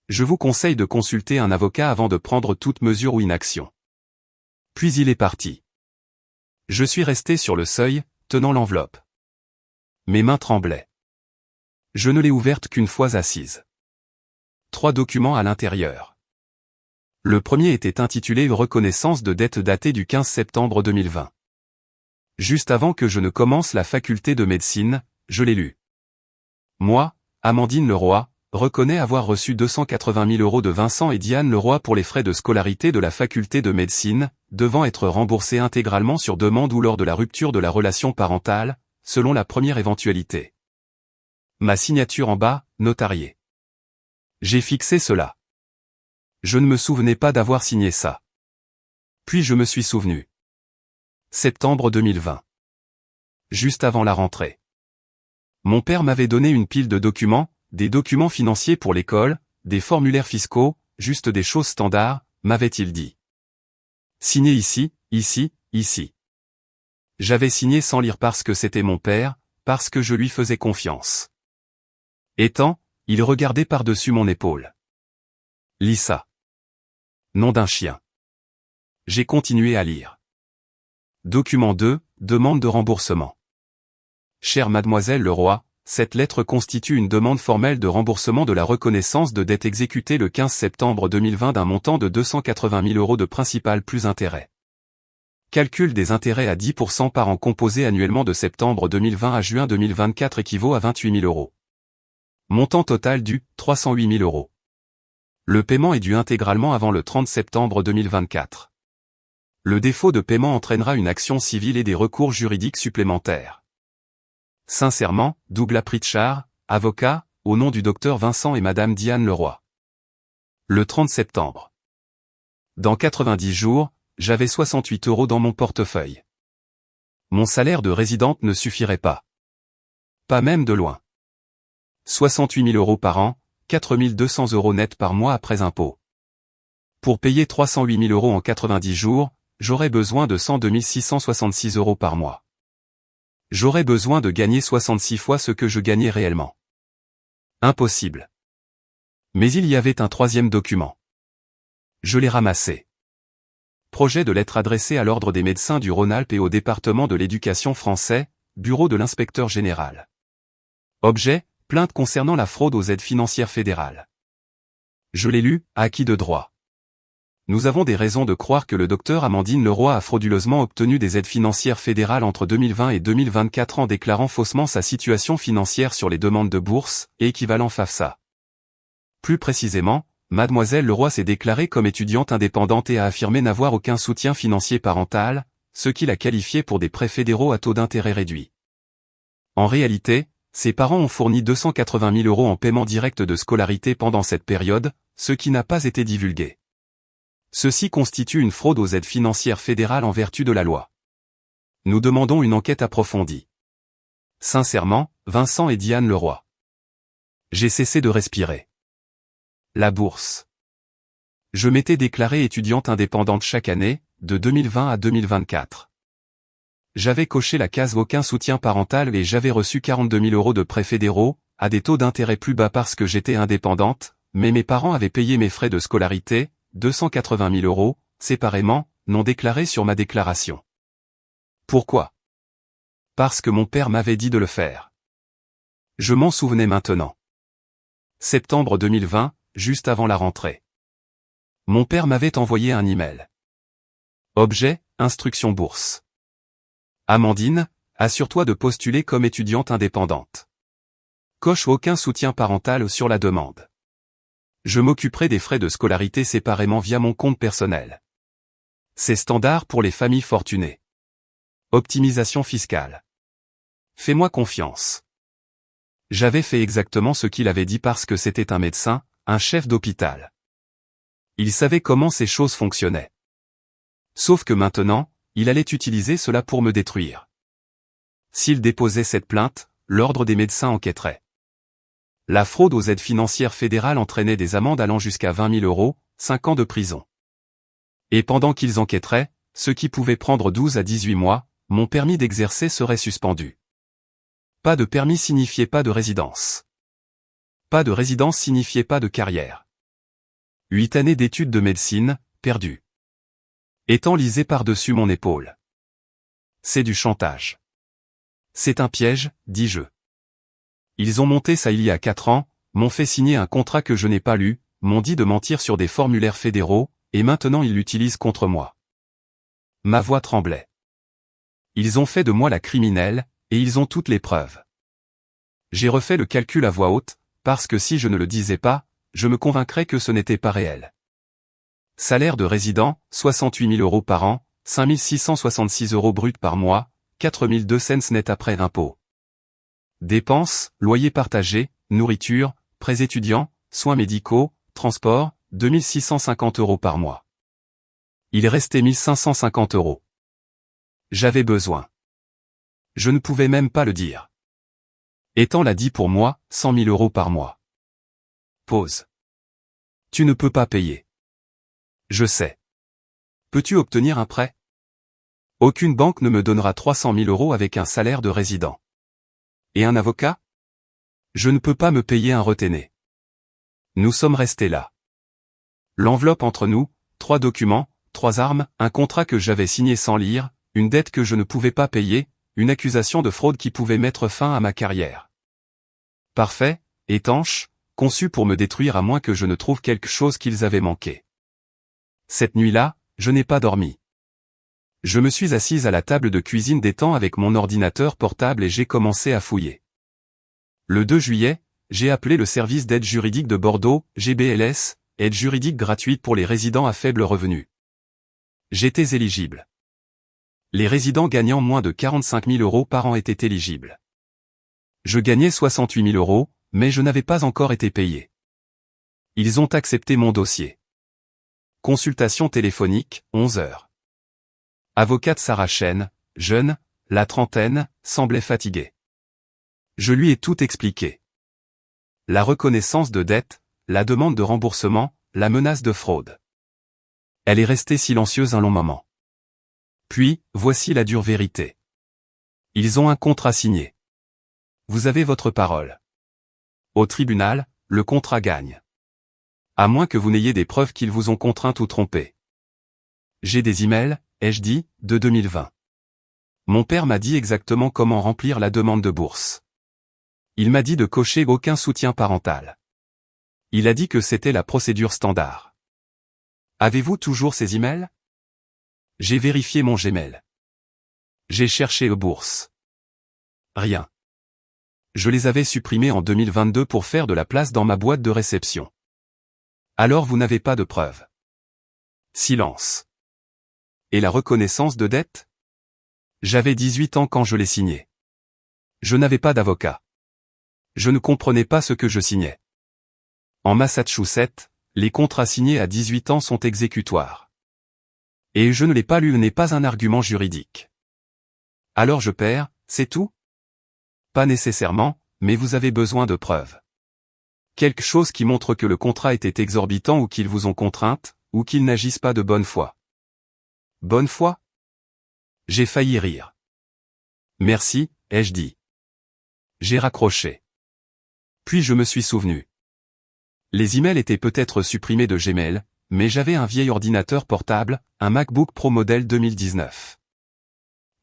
Je vous conseille de consulter un avocat avant de prendre toute mesure ou inaction. Puis il est parti. Je suis resté sur le seuil, tenant l'enveloppe. Mes mains tremblaient. Je ne l'ai ouverte qu'une fois assise. 3 documents à l'intérieur. Le premier était intitulé « Reconnaissance de dette datée du 15 septembre 2020 ». Juste avant que je ne commence la faculté de médecine, je l'ai lu. Moi, Amandine Leroy, reconnais avoir reçu 280 000 € de Vincent et Diane Leroy pour les frais de scolarité de la faculté de médecine, devant être remboursés intégralement sur demande ou lors de la rupture de la relation parentale, selon la première éventualité. Ma signature en bas, notarié. J'ai fixé cela. Je ne me souvenais pas d'avoir signé ça. Puis je me suis souvenu. Septembre 2020. Juste avant la rentrée. Mon père m'avait donné une pile de documents, des documents financiers pour l'école, des formulaires fiscaux, juste des choses standards, m'avait-il dit. Signez ici, ici, ici. J'avais signé sans lire parce que c'était mon père, parce que je lui faisais confiance. Étant, il regardait par-dessus mon épaule. Lis ça. Nom d'un chien. J'ai continué à lire. Document 2, demande de remboursement. Chère mademoiselle Leroy, cette lettre constitue une demande formelle de remboursement de la reconnaissance de dette exécutée le 15 septembre 2020 d'un montant de 280 000 € de principal plus intérêt. Calcul des intérêts à 10% par an composé annuellement de septembre 2020 à juin 2024 équivaut à 28 000 €. Montant total dû, 308 000 €. Le paiement est dû intégralement avant le 30 septembre 2024. Le défaut de paiement entraînera une action civile et des recours juridiques supplémentaires. Sincèrement, Douglas Pritchard, avocat, au nom du docteur Vincent et madame Diane Leroy. Le 30 septembre. Dans 90 jours, j'avais 68 € dans mon portefeuille. Mon salaire de résidente ne suffirait pas. Pas même de loin. 68 000 € par an, 4 200 € net par mois après impôt. Pour payer 308 000 € en 90 jours, j'aurais besoin de 102 666 € par mois. J'aurais besoin de gagner 66 fois ce que je gagnais réellement. Impossible. Mais il y avait un troisième document. Je l'ai ramassé. Projet de lettre adressée à l'Ordre des médecins du Rhône-Alpes et au département de l'éducation français, bureau de l'inspecteur général. Objet, plainte concernant la fraude aux aides financières fédérales. Je l'ai lu, à qui de droit. Nous avons des raisons de croire que le docteur Amandine Leroy a frauduleusement obtenu des aides financières fédérales entre 2020 et 2024 en déclarant faussement sa situation financière sur les demandes de bourse, et équivalent FAFSA. Plus précisément, mademoiselle Leroy s'est déclarée comme étudiante indépendante et a affirmé n'avoir aucun soutien financier parental, ce qui l'a qualifiée pour des prêts fédéraux à taux d'intérêt réduit. En réalité, ses parents ont fourni 280 000 € en paiement direct de scolarité pendant cette période, ce qui n'a pas été divulgué. Ceci constitue une fraude aux aides financières fédérales en vertu de la loi. Nous demandons une enquête approfondie. Sincèrement, Vincent et Diane Leroy. J'ai cessé de respirer. La bourse. Je m'étais déclarée étudiante indépendante chaque année, de 2020 à 2024. J'avais coché la case aucun soutien parental et j'avais reçu 42 000 € de prêts fédéraux, à des taux d'intérêt plus bas parce que j'étais indépendante, mais mes parents avaient payé mes frais de scolarité, 280 000 €, séparément, non déclarés sur ma déclaration. Pourquoi? Parce que mon père m'avait dit de le faire. Je m'en souvenais maintenant. Septembre 2020, juste avant la rentrée. Mon père m'avait envoyé un email. Objet, instruction bourse. Amandine, assure-toi de postuler comme étudiante indépendante. Coche aucun soutien parental sur la demande. Je m'occuperai des frais de scolarité séparément via mon compte personnel. C'est standard pour les familles fortunées. Optimisation fiscale. Fais-moi confiance. J'avais fait exactement ce qu'il avait dit parce que c'était un médecin, un chef d'hôpital. Il savait comment ces choses fonctionnaient. Sauf que maintenant, il allait utiliser cela pour me détruire. S'il déposait cette plainte, l'ordre des médecins enquêterait. La fraude aux aides financières fédérales entraînait des amendes allant jusqu'à 20 000 €, 5 ans de prison. Et pendant qu'ils enquêteraient, ce qui pouvait prendre 12 à 18 mois, mon permis d'exercer serait suspendu. Pas de permis signifiait pas de résidence. Pas de résidence signifiait pas de carrière. 8 années d'études de médecine, perdues. Étant lisé par-dessus mon épaule. C'est du chantage. C'est un piège, dis-je. Ils ont monté ça il y a 4 ans, m'ont fait signer un contrat que je n'ai pas lu, m'ont dit de mentir sur des formulaires fédéraux, et maintenant ils l'utilisent contre moi. Ma voix tremblait. Ils ont fait de moi la criminelle, et ils ont toutes les preuves. J'ai refait le calcul à voix haute, parce que si je ne le disais pas, je me convaincrais que ce n'était pas réel. Salaire de résident, 68 000 € par an, 5 666 € bruts par mois, 4 200 cents net après impôt. Dépenses, loyer partagé, nourriture, prêts étudiants, soins médicaux, transport, 2650 € par mois. Il restait 1550 €. J'avais besoin. Je ne pouvais même pas le dire. Ethan l'a dit pour moi, 100 000 € par mois. Pause. Tu ne peux pas payer. Je sais. Peux-tu obtenir un prêt? Aucune banque ne me donnera 300 000 € avec un salaire de résident. Et un avocat? Je ne peux pas me payer un retenez. Nous sommes restés là. L'enveloppe entre nous, 3 documents, 3 armes, un contrat que j'avais signé sans lire, une dette que je ne pouvais pas payer, une accusation de fraude qui pouvait mettre fin à ma carrière. Parfait, étanche, conçu pour me détruire à moins que je ne trouve quelque chose qu'ils avaient manqué. Cette nuit-là, je n'ai pas dormi. Je me suis assise à la table de cuisine d'Ethan avec mon ordinateur portable et j'ai commencé à fouiller. Le 2 juillet, j'ai appelé le service d'aide juridique de Bordeaux, GBLS, aide juridique gratuite pour les résidents à faible revenu. J'étais éligible. Les résidents gagnant moins de 45 000 € par an étaient éligibles. Je gagnais 68 000 €, mais je n'avais pas encore été payé. Ils ont accepté mon dossier. Consultation téléphonique, 11 heures. Avocate Sarah Chen, jeune, la trentaine, semblait fatiguée. Je lui ai tout expliqué. La reconnaissance de dette, la demande de remboursement, la menace de fraude. Elle est restée silencieuse un long moment. Puis, voici la dure vérité. Ils ont un contrat signé. Vous avez votre parole. Au tribunal, le contrat gagne. À moins que vous n'ayez des preuves qu'ils vous ont contrainte ou trompé. J'ai des emails, ai-je dit, de 2020. Mon père m'a dit exactement comment remplir la demande de bourse. Il m'a dit de cocher aucun soutien parental. Il a dit que c'était la procédure standard. Avez-vous toujours ces emails? J'ai vérifié mon Gmail. J'ai cherché aux bourses. Rien. Je les avais supprimés en 2022 pour faire de la place dans ma boîte de réception. Alors vous n'avez pas de preuves. Silence. Et la reconnaissance de dette? J'avais 18 ans quand je l'ai signé. Je n'avais pas d'avocat. Je ne comprenais pas ce que je signais. En Massachusetts, les contrats signés à 18 ans sont exécutoires. Et je ne l'ai pas lu n'est pas un argument juridique. Alors je perds, c'est tout? Pas nécessairement, mais vous avez besoin de preuves. Quelque chose qui montre que le contrat était exorbitant ou qu'ils vous ont contrainte, ou qu'ils n'agissent pas de bonne foi. Bonne foi? J'ai failli rire. Merci, ai-je dit. J'ai raccroché. Puis je me suis souvenu. Les emails étaient peut-être supprimés de Gmail, mais j'avais un vieil ordinateur portable, un MacBook Pro modèle 2019.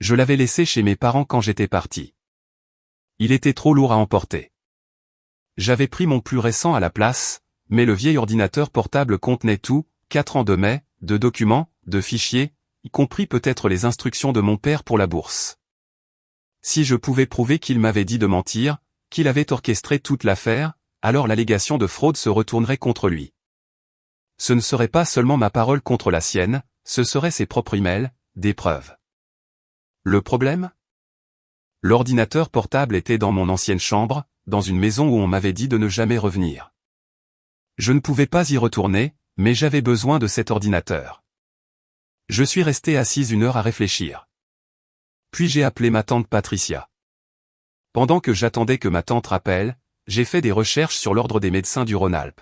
Je l'avais laissé chez mes parents quand j'étais parti. Il était trop lourd à emporter. J'avais pris mon plus récent à la place, mais le vieil ordinateur portable contenait tout, 4 ans de mai, de documents, de fichiers, y compris peut-être les instructions de mon père pour la bourse. Si je pouvais prouver qu'il m'avait dit de mentir, qu'il avait orchestré toute l'affaire, alors l'allégation de fraude se retournerait contre lui. Ce ne serait pas seulement ma parole contre la sienne, ce seraient ses propres emails, des preuves. Le problème? L'ordinateur portable était dans mon ancienne chambre, dans une maison où on m'avait dit de ne jamais revenir. Je ne pouvais pas y retourner, mais j'avais besoin de cet ordinateur. Je suis resté assise 1 heure à réfléchir. Puis j'ai appelé ma tante Patricia. Pendant que j'attendais que ma tante rappelle, j'ai fait des recherches sur l'ordre des médecins du Rhône-Alpes.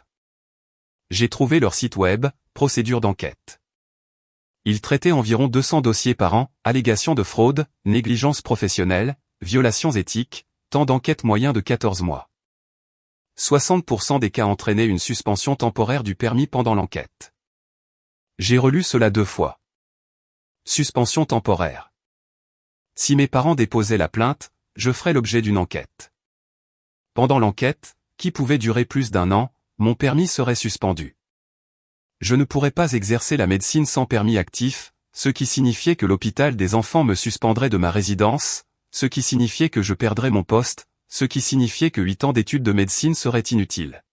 J'ai trouvé leur site web, procédure d'enquête. Ils traitaient environ 200 dossiers par an, allégations de fraude, négligence professionnelle, violations éthiques, temps d'enquête moyen de 14 mois. 60% des cas entraînaient une suspension temporaire du permis pendant l'enquête. J'ai relu cela 2 fois. Suspension temporaire. Si mes parents déposaient la plainte, je ferais l'objet d'une enquête. Pendant l'enquête, qui pouvait durer plus d'1 an, mon permis serait suspendu. Je ne pourrais pas exercer la médecine sans permis actif, ce qui signifiait que l'hôpital des enfants me suspendrait de ma résidence, ce qui signifiait que je perdrais mon poste, ce qui signifiait que 8 ans d'études de médecine seraient inutiles.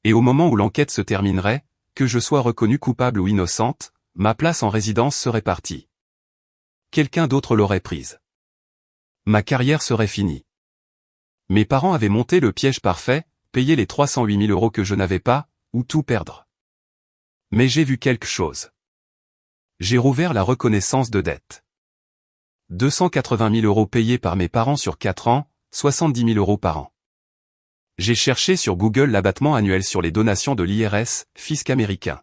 Et au moment où l'enquête se terminerait, que je sois reconnue coupable ou innocente, ma place en résidence serait partie. Quelqu'un d'autre l'aurait prise. Ma carrière serait finie. Mes parents avaient monté le piège parfait, payer les 308 000 € que je n'avais pas, ou tout perdre. Mais j'ai vu quelque chose. J'ai rouvert la reconnaissance de dette. 280 000 € payés par mes parents sur 4 ans, 70 000 € par an. J'ai cherché sur Google l'abattement annuel sur les donations de l'IRS, fisc américain.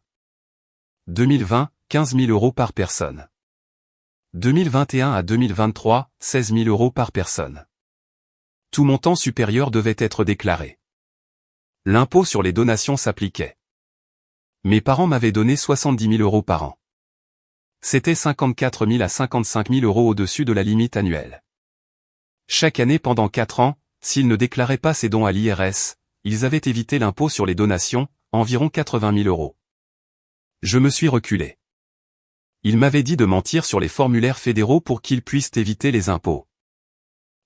2020, 15 000 € par personne. 2021 à 2023, 16 000 € par personne. Tout montant supérieur devait être déclaré. L'impôt sur les donations s'appliquait. Mes parents m'avaient donné 70 000 € par an. C'était 54 000 à 55 000 € au-dessus de la limite annuelle. Chaque année pendant 4 ans, s'ils ne déclaraient pas ces dons à l'IRS, ils avaient évité l'impôt sur les donations, environ 80 000 €. Je me suis reculé. Ils m'avaient dit de mentir sur les formulaires fédéraux pour qu'ils puissent éviter les impôts.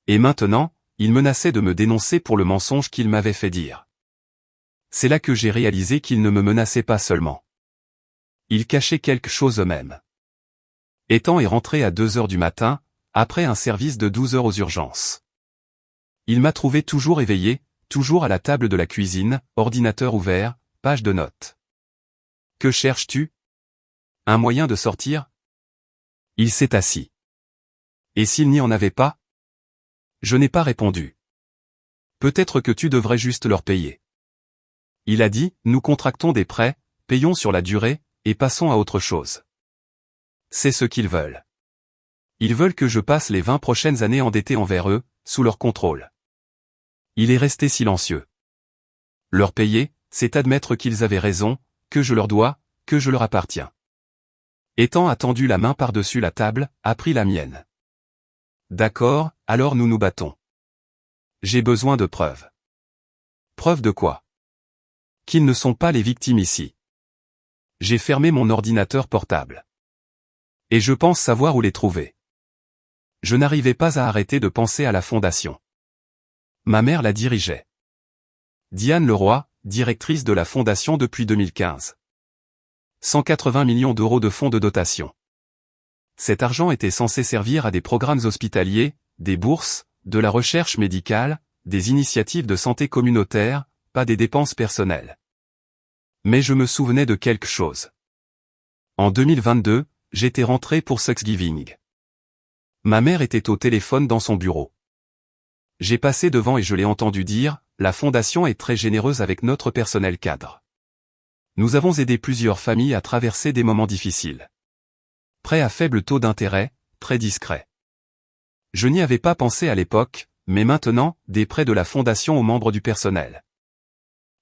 Et maintenant, ils menaçaient de me dénoncer pour le mensonge qu'ils m'avaient fait dire. C'est là que j'ai réalisé qu'ils ne me menaçaient pas seulement. Ils cachaient quelque chose eux-mêmes. Ethan est rentré à 2 heures du matin, après un service de 12 heures aux urgences. Il m'a trouvé toujours éveillé, toujours à la table de la cuisine, ordinateur ouvert, page de notes. Que cherches-tu? Un moyen de sortir? Il s'est assis. Et s'il n'y en avait pas? Je n'ai pas répondu. Peut-être que tu devrais juste leur payer. Il a dit, nous contractons des prêts, payons sur la durée, et passons à autre chose. C'est ce qu'ils veulent. Ils veulent que je passe les 20 prochaines années endetté envers eux, sous leur contrôle. Il est resté silencieux. Leur payer, c'est admettre qu'ils avaient raison, que je leur dois, que je leur appartiens. Ethan a tendu la main par-dessus la table, a pris la mienne. D'accord, alors nous nous battons. J'ai besoin de preuves. Preuves de quoi? Qu'ils ne sont pas les victimes ici. J'ai fermé mon ordinateur portable. Et je pense savoir où les trouver. Je n'arrivais pas à arrêter de penser à la fondation. Ma mère la dirigeait. Diane Leroy, directrice de la fondation depuis 2015. 180 millions d'euros de fonds de dotation. Cet argent était censé servir à des programmes hospitaliers, des bourses, de la recherche médicale, des initiatives de santé communautaire, pas des dépenses personnelles. Mais je me souvenais de quelque chose. En 2022, j'étais rentré pour Thanksgiving. Ma mère était au téléphone dans son bureau. J'ai passé devant et je l'ai entendu dire, la fondation est très généreuse avec notre personnel cadre. Nous avons aidé plusieurs familles à traverser des moments difficiles. Prêts à faible taux d'intérêt, très discrets. Je n'y avais pas pensé à l'époque, mais maintenant, des prêts de la fondation aux membres du personnel.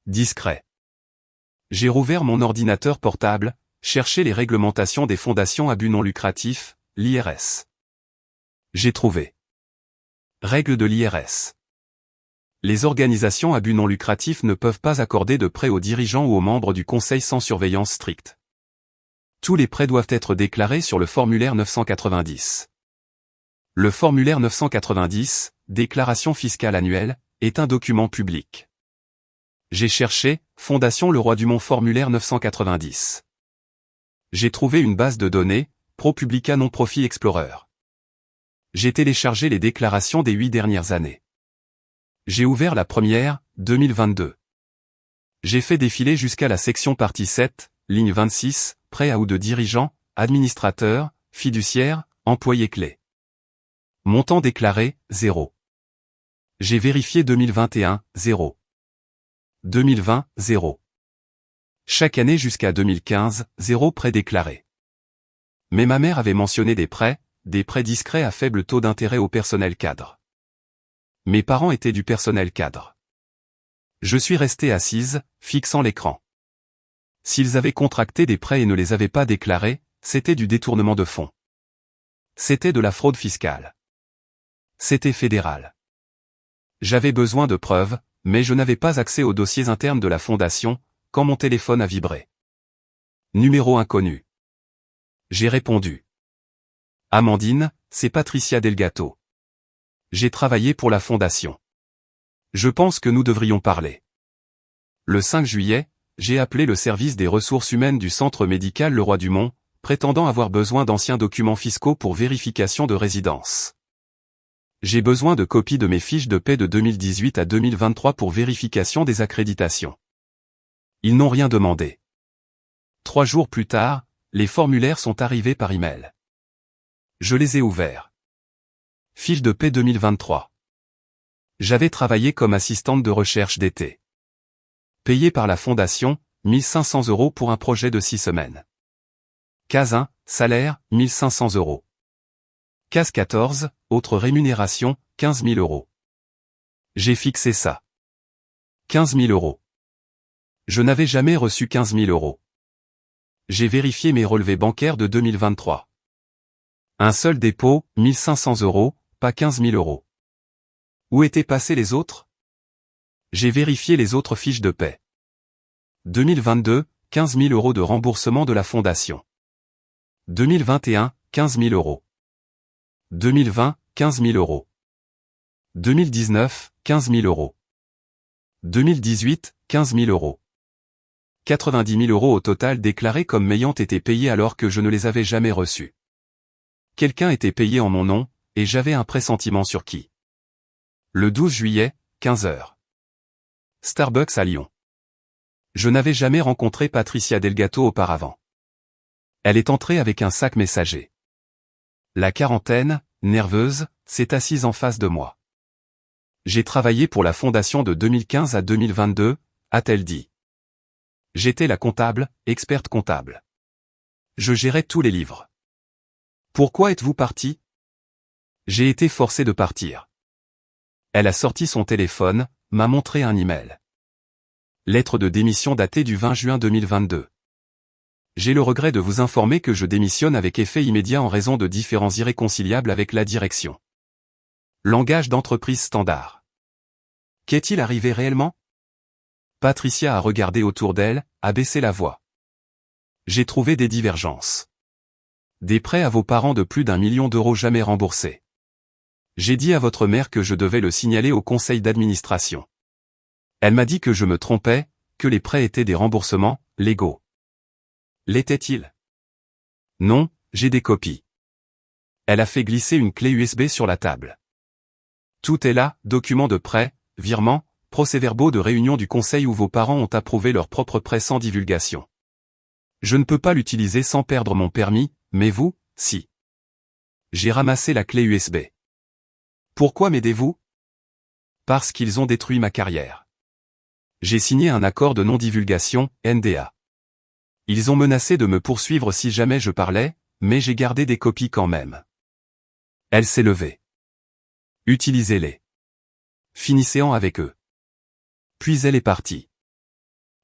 Discret. J'ai rouvert mon ordinateur portable, cherché les réglementations des fondations à but non lucratif, l'IRS. J'ai trouvé. Règles de l'IRS. Les organisations à but non lucratif ne peuvent pas accorder de prêts aux dirigeants ou aux membres du conseil sans surveillance stricte. Tous les prêts doivent être déclarés sur le formulaire 990. Le formulaire 990, déclaration fiscale annuelle, est un document public. J'ai cherché, Fondation Le Roi du Mont formulaire 990. J'ai trouvé une base de données, ProPublica Non-Profit Explorer. J'ai téléchargé les déclarations des 8 dernières années. J'ai ouvert la première, 2022. J'ai fait défiler jusqu'à la section partie 7, ligne 26, prêt à ou de dirigeants, administrateurs, fiduciaires, employés clés. Montant déclaré, 0. J'ai vérifié 2021, 0. 2020, 0. Chaque année jusqu'à 2015, 0 prêt déclaré. Mais ma mère avait mentionné des prêts discrets à faible taux d'intérêt au personnel cadre. Mes parents étaient du personnel cadre. Je suis resté assise, fixant l'écran. S'ils avaient contracté des prêts et ne les avaient pas déclarés, c'était du détournement de fonds. C'était de la fraude fiscale. C'était fédéral. J'avais besoin de preuves, mais je n'avais pas accès aux dossiers internes de la fondation, quand mon téléphone a vibré. Numéro inconnu. J'ai répondu. Amandine, c'est Patricia Delgato. J'ai travaillé pour la fondation. Je pense que nous devrions parler. Le 5 juillet, j'ai appelé le service des ressources humaines du centre médical Le Roi du Mont, prétendant avoir besoin d'anciens documents fiscaux pour vérification de résidence. J'ai besoin de copies de mes fiches de paie de 2018 à 2023 pour vérification des accréditations. Ils n'ont rien demandé. 3 jours plus tard, les formulaires sont arrivés par email. Je les ai ouverts. Fiche de paie 2023. J'avais travaillé comme assistante de recherche d'été. Payé par la fondation, 1500 € pour un projet de 6 semaines. Case 1, salaire, 1500 €. Case 14, autre rémunération, 15 000 €. J'ai fixé ça. 15 000 €. Je n'avais jamais reçu 15 000 €. J'ai vérifié mes relevés bancaires de 2023. Un seul dépôt, 1500 €, pas 15 000 €. Où étaient passés les autres? J'ai vérifié les autres fiches de paie. 2022, 15 000 € de remboursement de la fondation. 2021, 15 000 €. 2020, 15 000 €. 2019, 15 000 €. 2018, 15 000 €. 90 000 € au total déclarés comme m'ayant été payés alors que je ne les avais jamais reçus. Quelqu'un était payé en mon nom, et j'avais un pressentiment sur qui. Le 12 juillet, 15 h. Starbucks à Lyon. Je n'avais jamais rencontré Patricia Delgato auparavant. Elle est entrée avec un sac messager. La quarantaine, nerveuse, s'est assise en face de moi. J'ai travaillé pour la fondation de 2015 à 2022, a-t-elle dit. J'étais la comptable, experte comptable. Je gérais tous les livres. Pourquoi êtes-vous parti? J'ai été forcé de partir. Elle a sorti son téléphone, m'a montré un email. Lettre de démission datée du 20 juin 2022. J'ai le regret de vous informer que je démissionne avec effet immédiat en raison de différends irréconciliables avec la direction. Langage d'entreprise standard. Qu'est-il arrivé réellement? Patricia a regardé autour d'elle, a baissé la voix. J'ai trouvé des divergences. Des prêts à vos parents de plus d'1 million d'euros jamais remboursés. J'ai dit à votre mère que je devais le signaler au conseil d'administration. Elle m'a dit que je me trompais, que les prêts étaient des remboursements légaux. L'étaient-ils? Non, j'ai des copies. Elle a fait glisser une clé USB sur la table. Tout est là, documents de prêt, virements, procès-verbaux de réunion du conseil où vos parents ont approuvé leur propre prêt sans divulgation. Je ne peux pas l'utiliser sans perdre mon permis, mais vous, si. J'ai ramassé la clé USB. Pourquoi m'aidez-vous? Parce qu'ils ont détruit ma carrière. J'ai signé un accord de non-divulgation, NDA. Ils ont menacé de me poursuivre si jamais je parlais, mais j'ai gardé des copies quand même. Elle s'est levée. Utilisez-les. Finissez-en avec eux. Puis elle est partie.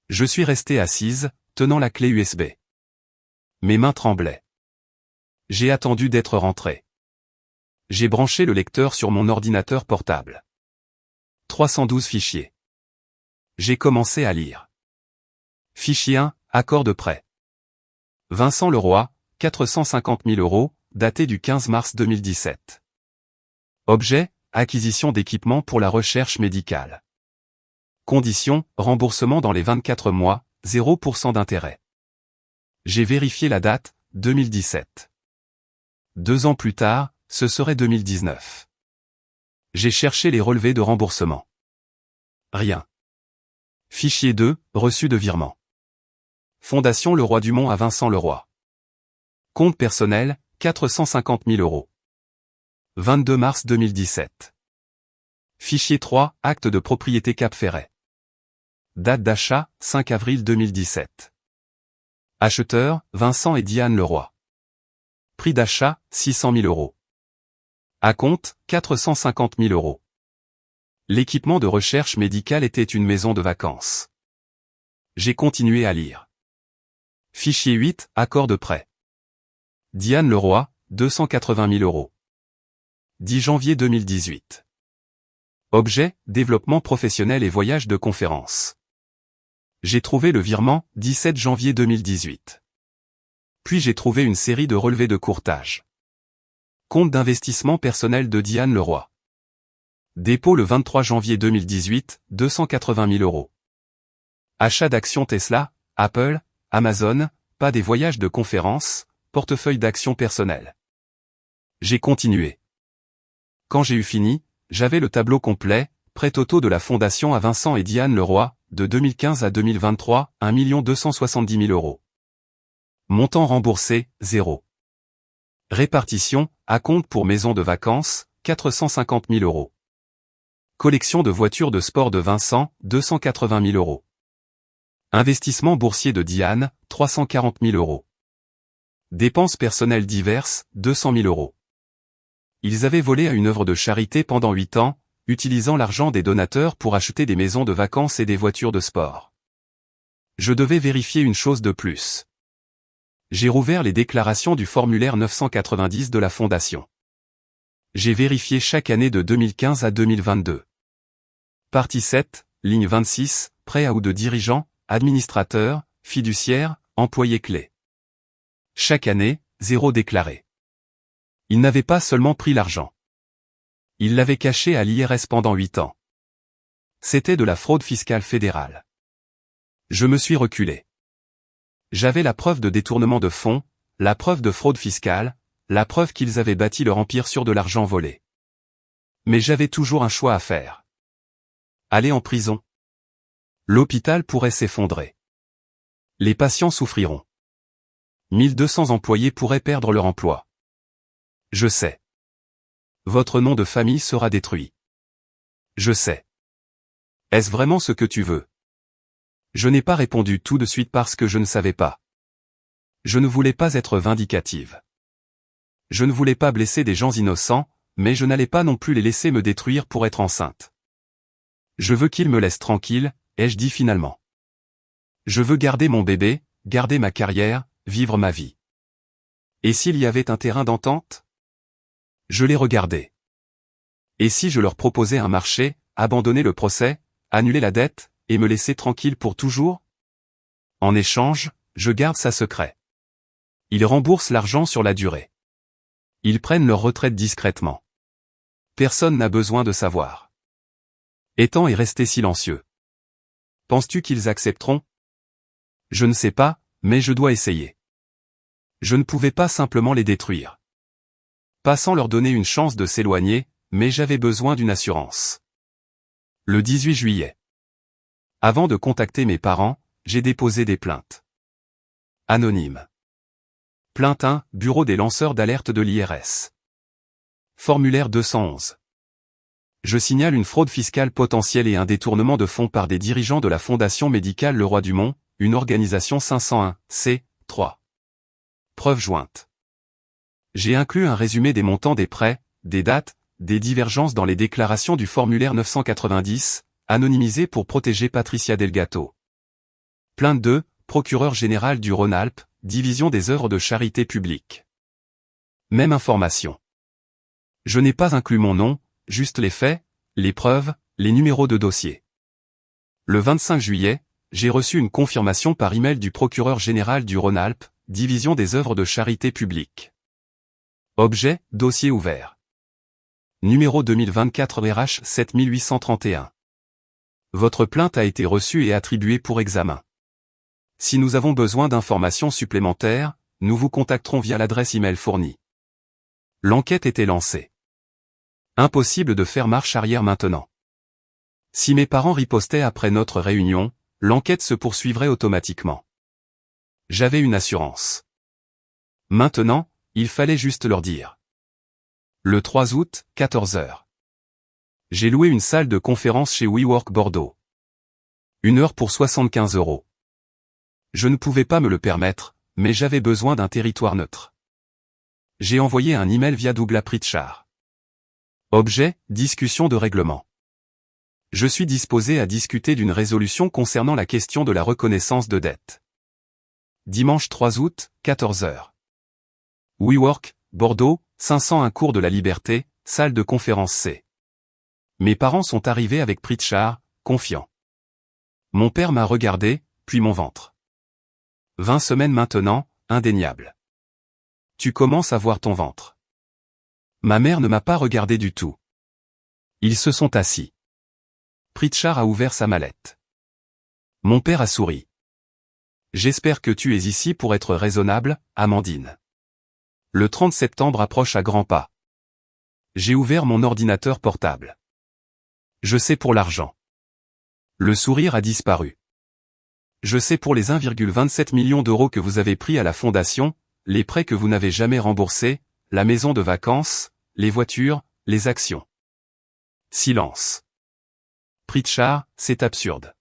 Je suis resté assise, tenant la clé USB. Mes mains tremblaient. J'ai attendu d'être rentré. J'ai branché le lecteur sur mon ordinateur portable. 312 fichiers. J'ai commencé à lire. Fichier 1, accord de prêt. Vincent Leroy, 450 000 €, daté du 15 mars 2017. Objet, acquisition d'équipements pour la recherche médicale. Conditions, remboursement dans les 24 mois, 0% d'intérêt. J'ai vérifié la date, 2017. 2 ans plus tard, ce serait 2019. J'ai cherché les relevés de remboursement. Rien. Fichier 2, reçu de virement. Fondation Le Roi du Mont à Vincent Leroy. Compte personnel, 450 000 €. 22 mars 2017. Fichier 3, acte de propriété Cap Ferret. Date d'achat, 5 avril 2017. Acheteurs, Vincent et Diane Leroy. Prix d'achat, 600 000 €. Acompte, 450 000 €. L'équipement de recherche médicale était une maison de vacances. J'ai continué à lire. Fichier 8, accord de prêt. Diane Leroy, 280 000 €. 10 janvier 2018. Objet, développement professionnel et voyage de conférence. J'ai trouvé le virement, 17 janvier 2018. Puis j'ai trouvé une série de relevés de courtage. Compte d'investissement personnel de Diane Leroy. Dépôt le 23 janvier 2018, 280 000 €. Achat d'actions Tesla, Apple, Amazon, pas des voyages de conférence, portefeuille d'actions personnelles. J'ai continué. Quand j'ai eu fini, j'avais le tableau complet, prêt totaux de la fondation à Vincent et Diane Leroy, de 2015 à 2023, 1 270 000 €. Montant remboursé, 0. Répartition, acompte pour maison de vacances, 450 000 euros. Collection de voitures de sport de Vincent, 280 000 euros. Investissement boursier de Diane, 340 000 euros. Dépenses personnelles diverses, 200 000 euros. Ils avaient volé à une œuvre de charité pendant 8 ans, utilisant l'argent des donateurs pour acheter des maisons de vacances et des voitures de sport. Je devais vérifier une chose de plus. J'ai rouvert les déclarations du formulaire 990 de la Fondation. J'ai vérifié chaque année de 2015 à 2022. Partie 7, ligne 26, prêt à ou de dirigeants, administrateurs, fiduciaires, employés clés. Chaque année, 0 déclaré. Ils n'avaient pas seulement pris l'argent. Ils l'avaient caché à l'IRS pendant 8 ans. C'était de la fraude fiscale fédérale. Je me suis reculé. J'avais la preuve de détournement de fonds, la preuve de fraude fiscale, la preuve qu'ils avaient bâti leur empire sur de l'argent volé. Mais j'avais toujours un choix à faire. Aller en prison. L'hôpital pourrait s'effondrer. Les patients souffriront. 1200 employés pourraient perdre leur emploi. Je sais. Votre nom de famille sera détruit. Je sais. Est-ce vraiment ce que tu veux? Je n'ai pas répondu tout de suite parce que je ne savais pas. Je ne voulais pas être vindicative. Je ne voulais pas blesser des gens innocents, mais je n'allais pas non plus les laisser me détruire pour être enceinte. Je veux qu'ils me laissent tranquille, ai-je dit finalement. Je veux garder mon bébé, garder ma carrière, vivre ma vie. Et s'il y avait un terrain d'entente? Je les regardais. Et si je leur proposais un marché, abandonner le procès, annuler la dette, et me laisser tranquille pour toujours? En échange, je garde ça secret. Ils remboursent l'argent sur la durée. Ils prennent leur retraite discrètement. Personne n'a besoin de savoir. Ethan est resté silencieux. Penses-tu qu'ils accepteront? Je ne sais pas, mais je dois essayer. Je ne pouvais pas simplement les détruire. Pas sans leur donner une chance de s'éloigner, mais j'avais besoin d'une assurance. Le 18 juillet. Avant de contacter mes parents, j'ai déposé des plaintes. Anonyme. Plainte 1, Bureau des lanceurs d'alerte de l'IRS. Formulaire 211. Je signale une fraude fiscale potentielle et un détournement de fonds par des dirigeants de la Fondation médicale Le Roi du Mont, une organisation 501, C, 3. Preuve jointe. J'ai inclus un résumé des montants des prêts, des dates, des divergences dans les déclarations du formulaire 990, anonymisé pour protéger Patricia Delgato. Plainte 2, procureur général du Rhône-Alpes, division des œuvres de charité publique. Même information. Je n'ai pas inclus mon nom, juste les faits, les preuves, les numéros de dossier. Le 25 juillet, j'ai reçu une confirmation par email du procureur général du Rhône-Alpes, division des œuvres de charité publique. Objet, dossier ouvert. Numéro 2024 RH 7831. Votre plainte a été reçue et attribuée pour examen. Si nous avons besoin d'informations supplémentaires, nous vous contacterons via l'adresse email fournie. L'enquête était lancée. Impossible de faire marche arrière maintenant. Si mes parents ripostaient après notre réunion, l'enquête se poursuivrait automatiquement. J'avais une assurance. Maintenant, il fallait juste leur dire. Le 3 août, 14 h. J'ai loué une salle de conférence chez WeWork Bordeaux. 1 heure pour 75 €. Je ne pouvais pas me le permettre, mais j'avais besoin d'un territoire neutre. J'ai envoyé un email via Douglas Pritchard. Objet, discussion de règlement. Je suis disposé à discuter d'une résolution concernant la question de la reconnaissance de dette. Dimanche 3 août, 14 h. WeWork, Bordeaux, 501 cours de la Liberté, salle de conférence C. Mes parents sont arrivés avec Pritchard, confiants. Mon père m'a regardé, puis mon ventre. 20 semaines maintenant, indéniable. Tu commences à voir ton ventre. Ma mère ne m'a pas regardé du tout. Ils se sont assis. Pritchard a ouvert sa mallette. Mon père a souri. J'espère que tu es ici pour être raisonnable, Amandine. Le 30 septembre approche à grands pas. J'ai ouvert mon ordinateur portable. Je sais pour l'argent. Le sourire a disparu. Je sais pour les 1,27 million d'euros que vous avez pris à la fondation, les prêts que vous n'avez jamais remboursés, la maison de vacances, les voitures, les actions. Silence. Pritchard, c'est absurde.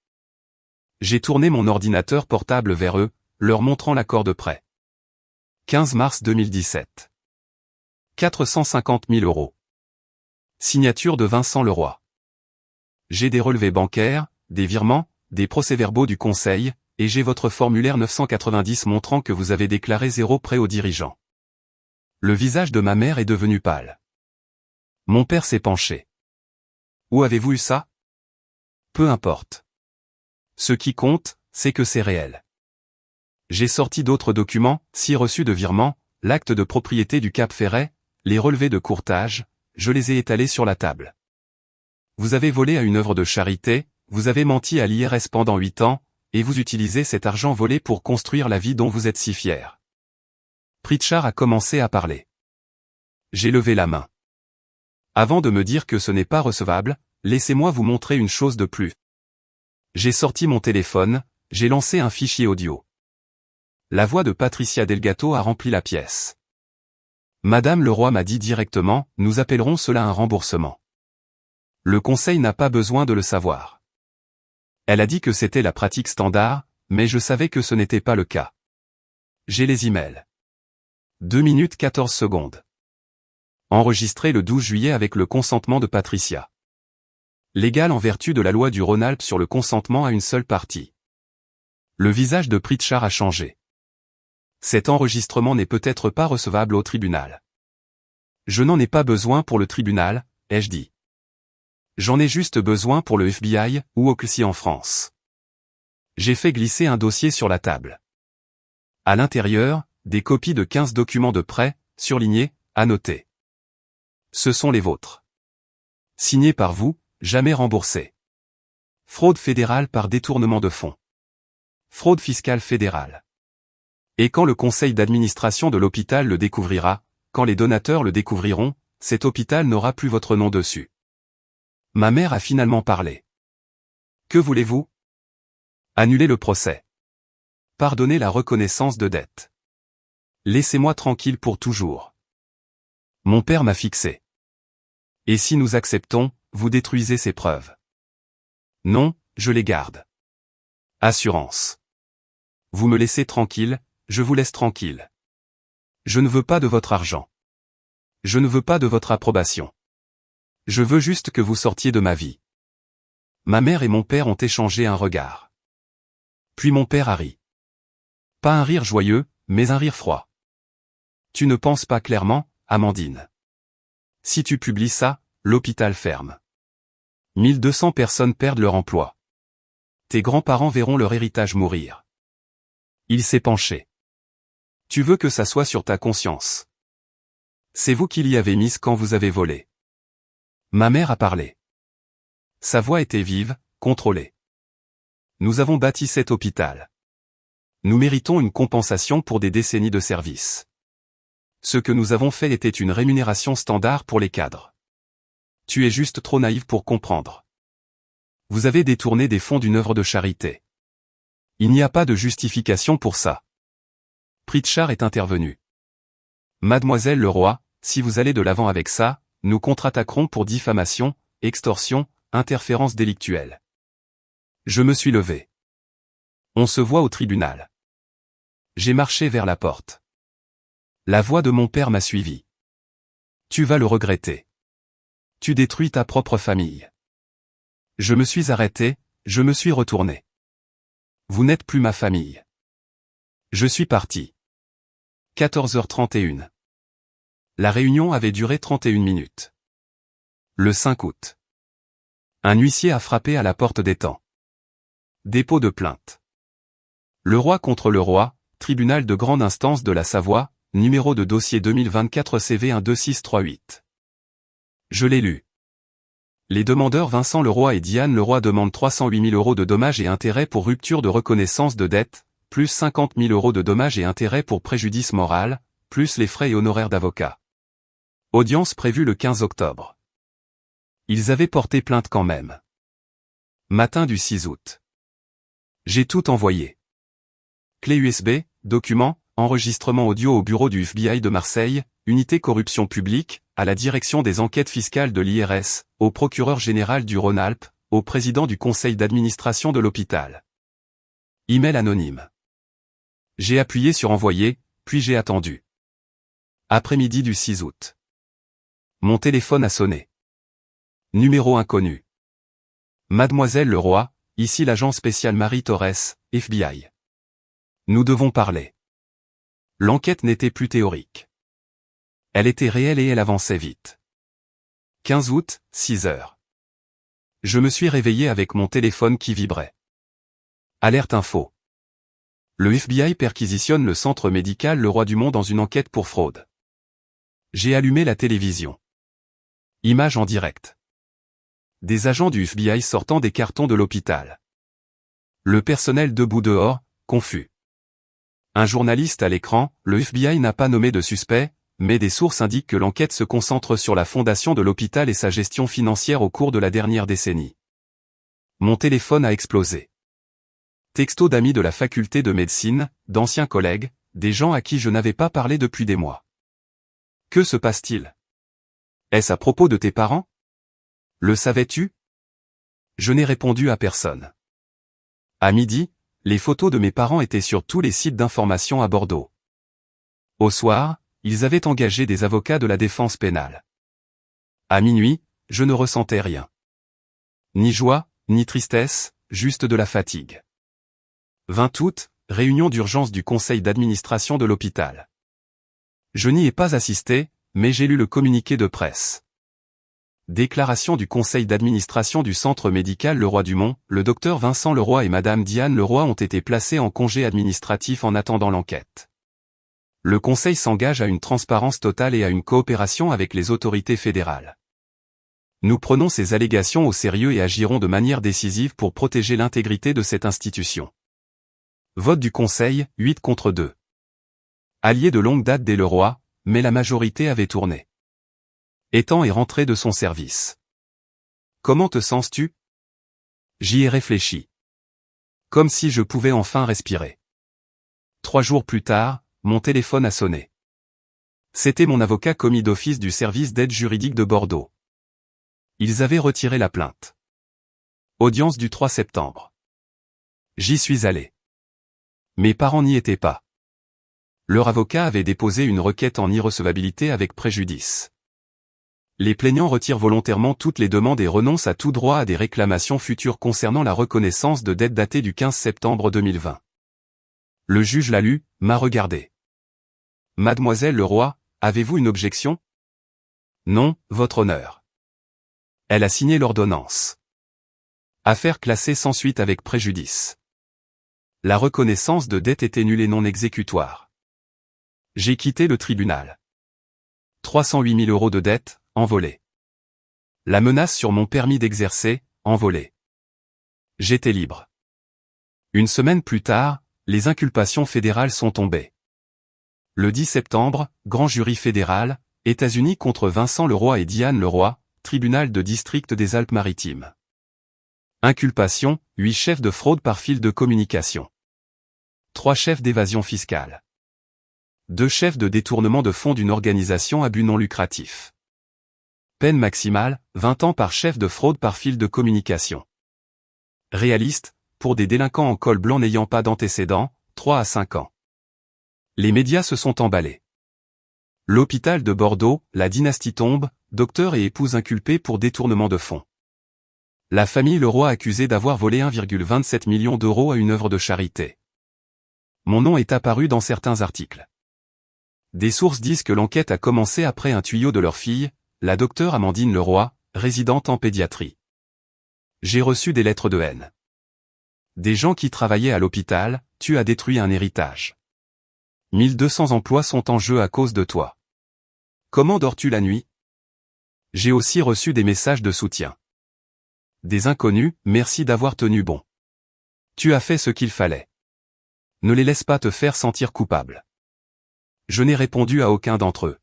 J'ai tourné mon ordinateur portable vers eux, leur montrant l'accord de prêt. 15 mars 2017. 450 000 euros. Signature de Vincent Leroy. J'ai des relevés bancaires, des virements, des procès-verbaux du conseil, et j'ai votre formulaire 990 montrant que vous avez déclaré 0 prêt aux dirigeants. Le visage de ma mère est devenu pâle. Mon père s'est penché. Où avez-vous eu ça? Peu importe. Ce qui compte, c'est que c'est réel. J'ai sorti d'autres documents, 6 reçus de virement, l'acte de propriété du Cap Ferret, les relevés de courtage, je les ai étalés sur la table. Vous avez volé à une œuvre de charité, vous avez menti à l'IRS pendant 8 ans, et vous utilisez cet argent volé pour construire la vie dont vous êtes si fier. Pritchard a commencé à parler. J'ai levé la main. Avant de me dire que ce n'est pas recevable, laissez-moi vous montrer une chose de plus. J'ai sorti mon téléphone, j'ai lancé un fichier audio. La voix de Patricia Delgato a rempli la pièce. Madame Leroy m'a dit directement, nous appellerons cela un remboursement. Le conseil n'a pas besoin de le savoir. Elle a dit que c'était la pratique standard, mais je savais que ce n'était pas le cas. J'ai les emails. 2 minutes 14 secondes. Enregistré le 12 juillet avec le consentement de Patricia. Légal en vertu de la loi du Rhône-Alpes sur le consentement à une seule partie. Le visage de Pritchard a changé. Cet enregistrement n'est peut-être pas recevable au tribunal. Je n'en ai pas besoin pour le tribunal, ai-je dit. J'en ai juste besoin pour le FBI ou Oclsi en France. J'ai fait glisser un dossier sur la table. À l'intérieur, des copies de 15 documents de prêt, surlignés, annotés. Ce sont les vôtres. Signés par vous, jamais remboursés. Fraude fédérale par détournement de fonds. Fraude fiscale fédérale. Et quand le conseil d'administration de l'hôpital le découvrira, quand les donateurs le découvriront, cet hôpital n'aura plus votre nom dessus. Ma mère a finalement parlé. Que voulez-vous? Annuler le procès. Pardonner la reconnaissance de dette. Laissez-moi tranquille pour toujours. Mon père m'a fixé. Et si nous acceptons, vous détruisez ces preuves. Non, je les garde. Assurance. Vous me laissez tranquille, je vous laisse tranquille. Je ne veux pas de votre argent. Je ne veux pas de votre approbation. Je veux juste que vous sortiez de ma vie. Ma mère et mon père ont échangé un regard. Puis mon père a ri. Pas un rire joyeux, mais un rire froid. Tu ne penses pas clairement, Amandine. Si tu publies ça, l'hôpital ferme. 1200 personnes perdent leur emploi. Tes grands-parents verront leur héritage mourir. Il s'est penché. Tu veux que ça soit sur ta conscience. C'est vous qui l'y avez mise quand vous avez volé. Ma mère a parlé. Sa voix était vive, contrôlée. Nous avons bâti cet hôpital. Nous méritons une compensation pour des décennies de service. Ce que nous avons fait était une rémunération standard pour les cadres. Tu es juste trop naïve pour comprendre. Vous avez détourné des fonds d'une œuvre de charité. Il n'y a pas de justification pour ça. Pritchard est intervenu. Mademoiselle Leroy, si vous allez de l'avant avec ça, nous contre-attaquerons pour diffamation, extorsion, interférence délictuelle. Je me suis levé. On se voit au tribunal. J'ai marché vers la porte. La voix de mon père m'a suivi. Tu vas le regretter. Tu détruis ta propre famille. Je me suis arrêté, je me suis retourné. Vous n'êtes plus ma famille. Je suis parti. 14h31. La réunion avait duré 31 minutes. Le 5 août. Un huissier a frappé à la porte d'Étang. Dépôt de plainte. Leroy contre Leroy, tribunal de grande instance de la Savoie, numéro de dossier 2024 CV 12638. Je l'ai lu. Les demandeurs Vincent Leroy et Diane Leroy demandent 308 000 euros de dommages et intérêts pour rupture de reconnaissance de dette, plus 50 000 euros de dommages et intérêts pour préjudice moral, plus les frais et honoraires d'avocat. Audience prévue le 15 octobre. Ils avaient porté plainte quand même. Matin du 6 août. J'ai tout envoyé. Clé USB, documents, enregistrement audio au bureau du FBI de Marseille, unité corruption publique, à la direction des enquêtes fiscales de l'IRS, au procureur général du Rhône-Alpes, au président du conseil d'administration de l'hôpital. Email anonyme. J'ai appuyé sur envoyer, puis j'ai attendu. Après-midi du 6 août. Mon téléphone a sonné. Numéro inconnu. Mademoiselle Leroy, ici l'agent spécial Marie Torres, FBI. Nous devons parler. L'enquête n'était plus théorique. Elle était réelle et elle avançait vite. 15 août, 6 heures. Je me suis réveillé avec mon téléphone qui vibrait. Alerte info. Le FBI perquisitionne le centre médical Leroy Dumont dans une enquête pour fraude. J'ai allumé la télévision. Image en direct. Des agents du FBI sortant des cartons de l'hôpital. Le personnel debout dehors, confus. Un journaliste à l'écran, le FBI n'a pas nommé de suspect, mais des sources indiquent que l'enquête se concentre sur la fondation de l'hôpital et sa gestion financière au cours de la dernière décennie. Mon téléphone a explosé. Texto d'amis de la faculté de médecine, d'anciens collègues, des gens à qui je n'avais pas parlé depuis des mois. Que se passe-t-il? Est-ce à propos de tes parents? Le savais-tu? Je n'ai répondu à personne. À midi, les photos de mes parents étaient sur tous les sites d'information à Bordeaux. Au soir, ils avaient engagé des avocats de la défense pénale. À minuit, je ne ressentais rien. Ni joie, ni tristesse, juste de la fatigue. 20 août, réunion d'urgence du conseil d'administration de l'hôpital. Je n'y ai pas assisté, mais j'ai lu le communiqué de presse. Déclaration du conseil d'administration du centre médical Leroy Dumont, le docteur Vincent Leroy et madame Diane Leroy ont été placés en congé administratif en attendant l'enquête. Le conseil s'engage à une transparence totale et à une coopération avec les autorités fédérales. Nous prenons ces allégations au sérieux et agirons de manière décisive pour protéger l'intégrité de cette institution. Vote du conseil, 8 contre 2. Allié de longue date des Leroy, mais la majorité avait tourné. Ethan est rentré de son service. Comment te sens-tu? J'y ai réfléchi. Comme si je pouvais enfin respirer. 3 jours plus tard, mon téléphone a sonné. C'était mon avocat commis d'office du service d'aide juridique de Bordeaux. Ils avaient retiré la plainte. Audience du 3 septembre. J'y suis allé. Mes parents n'y étaient pas. Leur avocat avait déposé une requête en irrecevabilité avec préjudice. Les plaignants retirent volontairement toutes les demandes et renoncent à tout droit à des réclamations futures concernant la reconnaissance de dettes datées du 15 septembre 2020. Le juge l'a lu, m'a regardé. Mademoiselle Leroy, avez-vous une objection? Non, votre honneur. Elle a signé l'ordonnance. Affaire classée sans suite avec préjudice. La reconnaissance de dette était nulle et non exécutoire. J'ai quitté le tribunal. 308 000 € de dette, envolée. La menace sur mon permis d'exercer, envolée. J'étais libre. Une semaine plus tard, les inculpations fédérales sont tombées. Le 10 septembre, grand jury fédéral, États-Unis contre Vincent Leroy et Diane Leroy, tribunal de district des Alpes-Maritimes. Inculpation, 8 chefs de fraude par fil de communication. 3 chefs d'évasion fiscale. 2 chefs de détournement de fonds d'une organisation à but non lucratif. Peine maximale, 20 ans par chef de fraude par fil de communication. Réaliste, pour des délinquants en col blanc n'ayant pas d'antécédents, 3 à 5 ans. Les médias se sont emballés. L'hôpital de Bordeaux, la dynastie tombe, docteur et épouse inculpés pour détournement de fonds. La famille Leroy accusée d'avoir volé 1,27 million d'euros à une œuvre de charité. Mon nom est apparu dans certains articles. Des sources disent que l'enquête a commencé après un tuyau de leur fille, la docteure Amandine Leroy, résidente en pédiatrie. J'ai reçu des lettres de haine. Des gens qui travaillaient à l'hôpital, tu as détruit un héritage. 1200 emplois sont en jeu à cause de toi. Comment dors-tu la nuit? J'ai aussi reçu des messages de soutien. Des inconnus, merci d'avoir tenu bon. Tu as fait ce qu'il fallait. Ne les laisse pas te faire sentir coupable. Je n'ai répondu à aucun d'entre eux.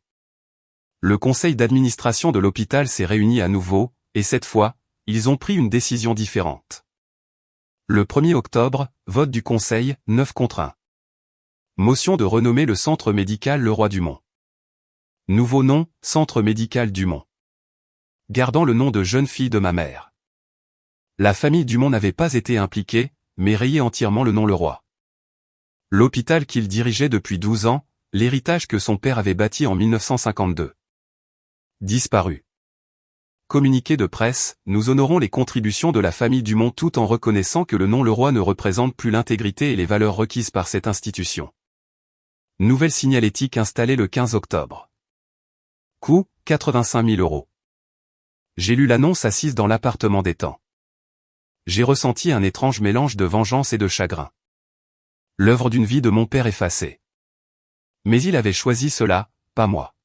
Le conseil d'administration de l'hôpital s'est réuni à nouveau, et cette fois, ils ont pris une décision différente. Le 1er octobre, vote du Conseil, 9 contre 1. Motion de renommer le centre médical Leroy Dumont. Nouveau nom, Centre médical Dumont. Gardant le nom de jeune fille de ma mère. La famille Dumont n'avait pas été impliquée, mais rayait entièrement le nom Leroy. L'hôpital qu'il dirigeait depuis 12 ans, l'héritage que son père avait bâti en 1952. Disparu. Communiqué de presse, nous honorons les contributions de la famille Dumont tout en reconnaissant que le nom Leroy ne représente plus l'intégrité et les valeurs requises par cette institution. Nouvelle signalétique installée le 15 octobre. Coût, 85 000 €. J'ai lu l'annonce assise dans l'appartement d'Étang. J'ai ressenti un étrange mélange de vengeance et de chagrin. L'œuvre d'une vie de mon père effacée. Mais il avait choisi cela, pas moi.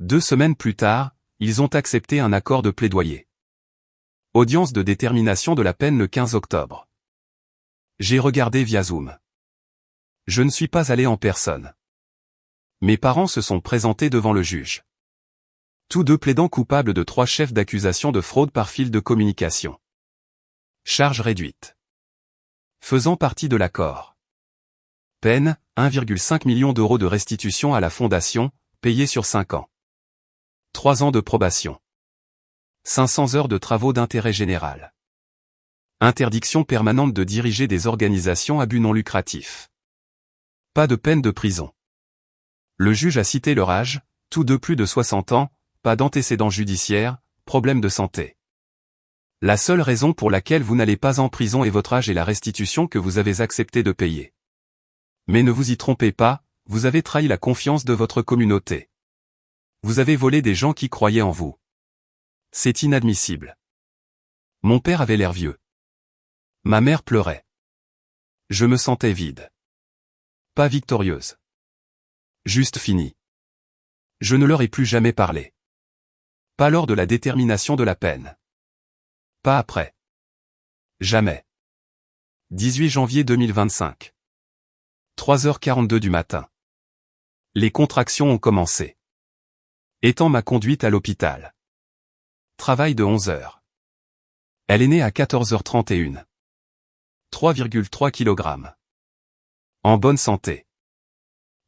2 semaines plus tard, ils ont accepté un accord de plaidoyer. Audience de détermination de la peine le 15 octobre. J'ai regardé via Zoom. Je ne suis pas allé en personne. Mes parents se sont présentés devant le juge. Tous deux plaidant coupables de 3 chefs d'accusation de fraude par fil de communication. Charge réduite. Faisant partie de l'accord. Peine, 1,5 million € de restitution à la fondation, payée sur 5 ans. 3 ans de probation. 500 heures de travaux d'intérêt général. Interdiction permanente de diriger des organisations à but non lucratif. Pas de peine de prison. Le juge a cité leur âge, tous deux plus de 60 ans, pas d'antécédents judiciaires, problème de santé. La seule raison pour laquelle vous n'allez pas en prison est votre âge et la restitution que vous avez accepté de payer. Mais ne vous y trompez pas, vous avez trahi la confiance de votre communauté. Vous avez volé des gens qui croyaient en vous. C'est inadmissible. Mon père avait l'air vieux. Ma mère pleurait. Je me sentais vide. Pas victorieuse. Juste finie. Je ne leur ai plus jamais parlé. Pas lors de la détermination de la peine. Pas après. Jamais. 18 janvier 2025. 3h42 du matin. Les contractions ont commencé. Étang m'a conduite à l'hôpital. Travail de 11 heures. Elle est née à 14h31. 3,3 kg. En bonne santé.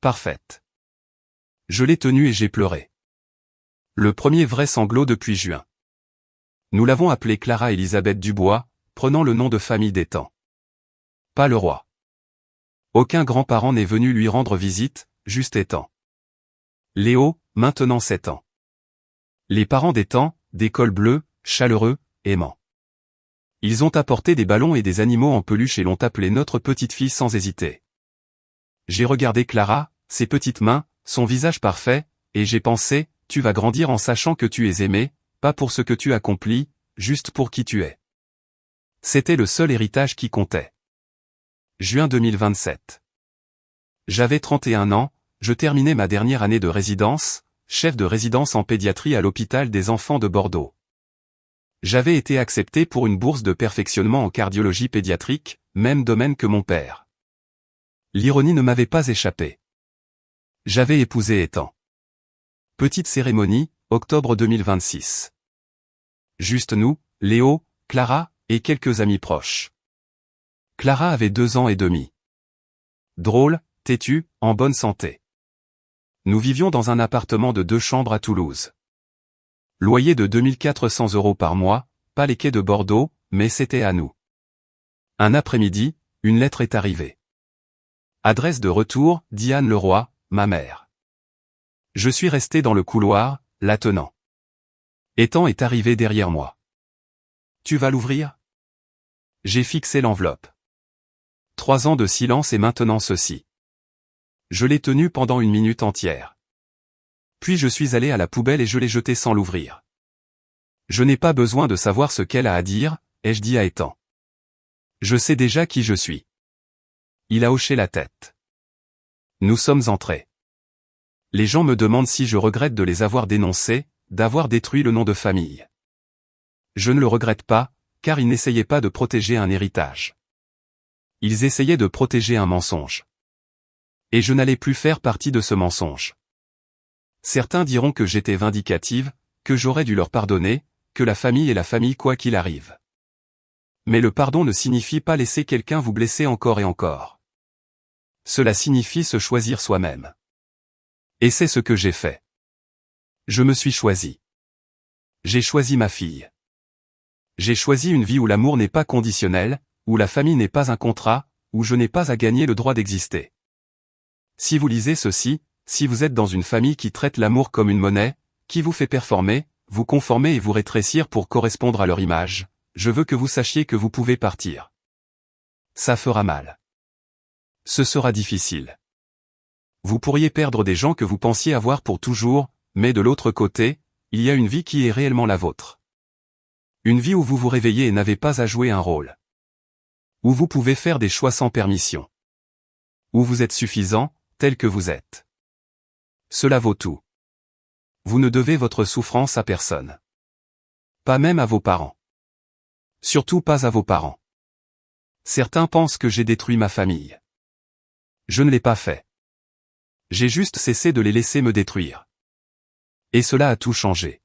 Parfaite. Je l'ai tenue et j'ai pleuré. Le premier vrai sanglot depuis juin. Nous l'avons appelée Clara Elisabeth Dubois, prenant le nom de famille d'Étang. Pas Leroy. Aucun grand-parent n'est venu lui rendre visite, juste Étang. Léo, maintenant 7 ans. Les parents d'Étang, des cols bleus, chaleureux, aimants. Ils ont apporté des ballons et des animaux en peluche et l'ont appelée notre petite fille sans hésiter. J'ai regardé Clara, ses petites mains, son visage parfait, et j'ai pensé, tu vas grandir en sachant que tu es aimé, pas pour ce que tu accomplis, juste pour qui tu es. C'était le seul héritage qui comptait. Juin 2027. J'avais 31 ans, je terminais ma dernière année de résidence, chef de résidence en pédiatrie à l'hôpital des enfants de Bordeaux. J'avais été accepté pour une bourse de perfectionnement en cardiologie pédiatrique, même domaine que mon père. L'ironie ne m'avait pas échappé. J'avais épousé Étang. Petite cérémonie, octobre 2026. Juste nous, Léo, Clara, et quelques amis proches. Clara avait 2 ans et demi. Drôle, têtue, en bonne santé. Nous vivions dans un appartement de 2 chambres à Toulouse. Loyer de 2 400 € par mois, pas les quais de Bordeaux, mais c'était à nous. Un après-midi, une lettre est arrivée. Adresse de retour, Diane Leroy, ma mère. Je suis resté dans le couloir, la tenant. Étang est arrivé derrière moi. Tu vas l'ouvrir? J'ai fixé l'enveloppe. 3 ans de silence et maintenant ceci. Je l'ai tenu pendant 1 minute entière. Puis je suis allé à la poubelle et je l'ai jeté sans l'ouvrir. Je n'ai pas besoin de savoir ce qu'elle a à dire, ai-je dit à Étang. Je sais déjà qui je suis. Il a hoché la tête. Nous sommes entrés. Les gens me demandent si je regrette de les avoir dénoncés, d'avoir détruit le nom de famille. Je ne le regrette pas, car ils n'essayaient pas de protéger un héritage. Ils essayaient de protéger un mensonge. Et je n'allais plus faire partie de ce mensonge. Certains diront que j'étais vindicative, que j'aurais dû leur pardonner, que la famille est la famille quoi qu'il arrive. Mais le pardon ne signifie pas laisser quelqu'un vous blesser encore et encore. Cela signifie se choisir soi-même. Et c'est ce que j'ai fait. Je me suis choisi. J'ai choisi ma fille. J'ai choisi une vie où l'amour n'est pas conditionnel, où la famille n'est pas un contrat, où je n'ai pas à gagner le droit d'exister. Si vous lisez ceci, si vous êtes dans une famille qui traite l'amour comme une monnaie, qui vous fait performer, vous conformer et vous rétrécir pour correspondre à leur image, je veux que vous sachiez que vous pouvez partir. Ça fera mal. Ce sera difficile. Vous pourriez perdre des gens que vous pensiez avoir pour toujours, mais de l'autre côté, il y a une vie qui est réellement la vôtre. Une vie où vous vous réveillez et n'avez pas à jouer un rôle. Où vous pouvez faire des choix sans permission. Où vous êtes suffisant, tel que vous êtes. Cela vaut tout. Vous ne devez votre souffrance à personne. Pas même à vos parents. Surtout pas à vos parents. Certains pensent que j'ai détruit ma famille. Je ne l'ai pas fait. J'ai juste cessé de les laisser me détruire. Et cela a tout changé.